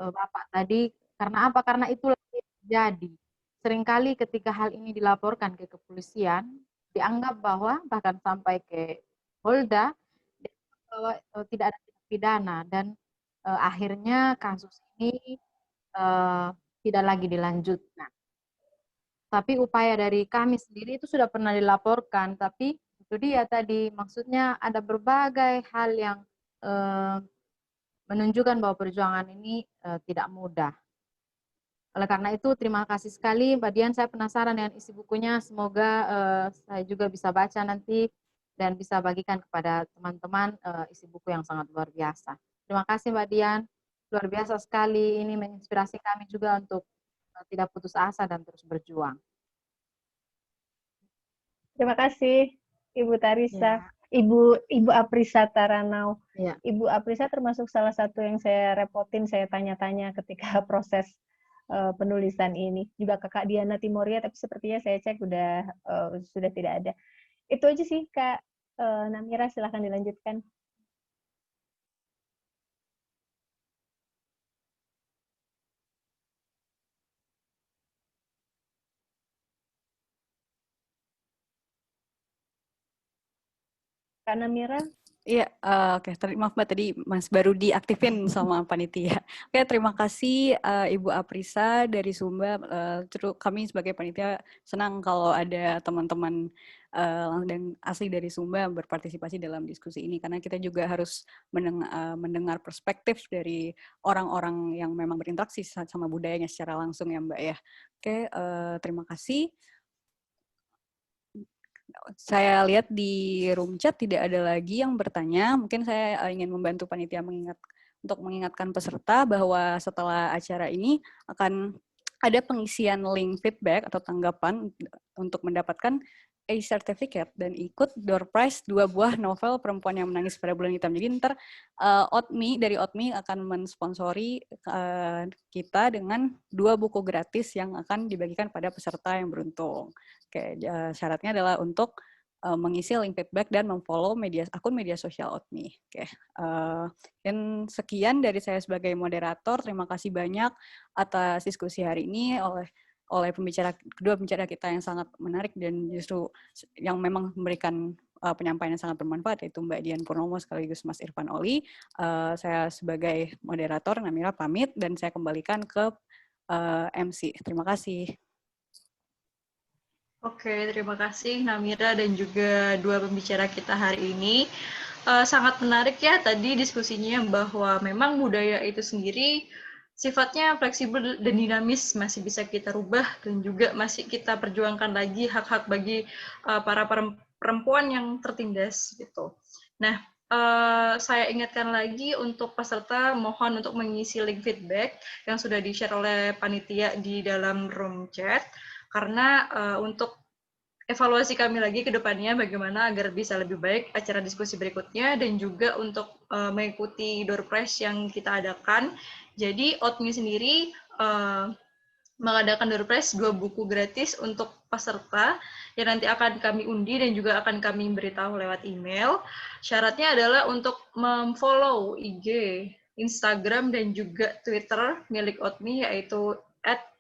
Bapak tadi, karena apa? Karena itulah yang terjadi. Seringkali ketika hal ini dilaporkan ke kepolisian, dianggap bahwa bahkan sampai ke Polda, bahwa tidak ada tindak pidana dan akhirnya kasus ini tidak lagi dilanjutkan. Tapi upaya dari kami sendiri itu sudah pernah dilaporkan, tapi itu dia tadi, maksudnya ada berbagai hal yang menunjukkan bahwa perjuangan ini tidak mudah. Oleh karena itu, terima kasih sekali Mbak Dian, saya penasaran dengan isi bukunya, semoga saya juga bisa baca nanti dan bisa bagikan kepada teman-teman isi buku yang sangat luar biasa. Terima kasih Mbak Dian, luar biasa sekali, ini menginspirasi kami juga untuk tidak putus asa dan terus berjuang. Terima kasih Ibu Tarisa. Ya. Ibu Aprisa Taranau. Ya. Ibu Aprisa termasuk salah satu yang saya repotin, saya tanya-tanya ketika proses penulisan ini. Juga Kakak Diana Timoria, tapi sepertinya saya cek sudah tidak ada. Itu aja sih Kak Namira, silahkan dilanjutkan. Kak Namira? Iya, oke. Maaf Mbak, tadi Mas baru diaktifin sama panitia. Oke, terima kasih Ibu Aprisa dari Sumba. Kami sebagai panitia senang kalau ada teman-teman dan asli dari Sumba berpartisipasi dalam diskusi ini, karena kita juga harus mendengar perspektif dari orang-orang yang memang berinteraksi sama budayanya secara langsung ya Mbak ya. Oke, terima kasih. Saya lihat di room chat tidak ada lagi yang bertanya. Mungkin saya ingin membantu panitia untuk mengingatkan peserta bahwa setelah acara ini akan ada pengisian link feedback atau tanggapan untuk mendapatkan certificate dan ikut door prize 2 buah novel Perempuan yang Menangis pada Bulan Hitam. Jadi ntar dari OTMI akan mensponsori kita dengan 2 buku gratis yang akan dibagikan pada peserta yang beruntung. Oke, syaratnya adalah untuk mengisi link feedback dan memfollow akun media sosial OTMI. Oke, dan sekian dari saya sebagai moderator. Terima kasih banyak atas diskusi hari ini oleh kedua pembicara kita yang sangat menarik dan justru yang memang memberikan penyampaian yang sangat bermanfaat, yaitu Mbak Dian Purnomo sekaligus Mas Irfan Oli. Saya sebagai moderator, Namira pamit, dan saya kembalikan ke MC. Terima kasih. Oke, terima kasih Namira dan juga 2 pembicara kita hari ini. Sangat menarik ya tadi diskusinya bahwa memang budaya itu sendiri sifatnya fleksibel dan dinamis, masih bisa kita rubah dan juga masih kita perjuangkan lagi hak-hak bagi para perempuan yang tertindas gitu. Nah, saya ingatkan lagi untuk peserta, mohon untuk mengisi link feedback yang sudah di-share oleh panitia di dalam room chat, karena untuk evaluasi kami lagi ke depannya bagaimana agar bisa lebih baik acara diskusi berikutnya, dan juga untuk mengikuti door prize yang kita adakan. Jadi OTMI sendiri mengadakan door prize 2 buku gratis untuk peserta yang nanti akan kami undi dan juga akan kami beritahu lewat email. Syaratnya adalah untuk memfollow IG, Instagram, dan juga Twitter milik OTMI, yaitu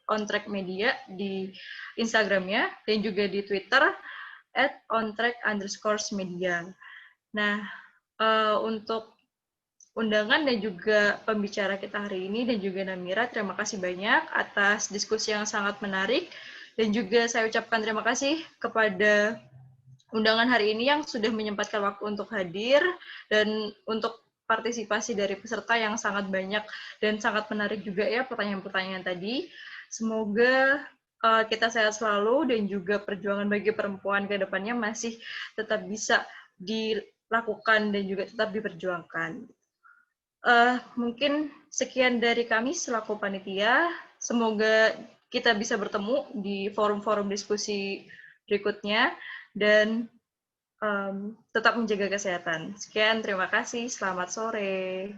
@ontrackmedia di Instagramnya, dan juga di Twitter @ontrack_media. Nah, untuk undangan dan juga pembicara kita hari ini dan juga Namira, terima kasih banyak atas diskusi yang sangat menarik, dan juga saya ucapkan terima kasih kepada undangan hari ini yang sudah menyempatkan waktu untuk hadir, dan untuk partisipasi dari peserta yang sangat banyak dan sangat menarik juga ya pertanyaan-pertanyaan tadi. Semoga kita sehat selalu dan juga perjuangan bagi perempuan ke depannya masih tetap bisa dilakukan dan juga tetap diperjuangkan. Mungkin sekian dari kami selaku panitia. Semoga kita bisa bertemu di forum-forum diskusi berikutnya dan tetap menjaga kesehatan. Sekian, terima kasih. Selamat sore.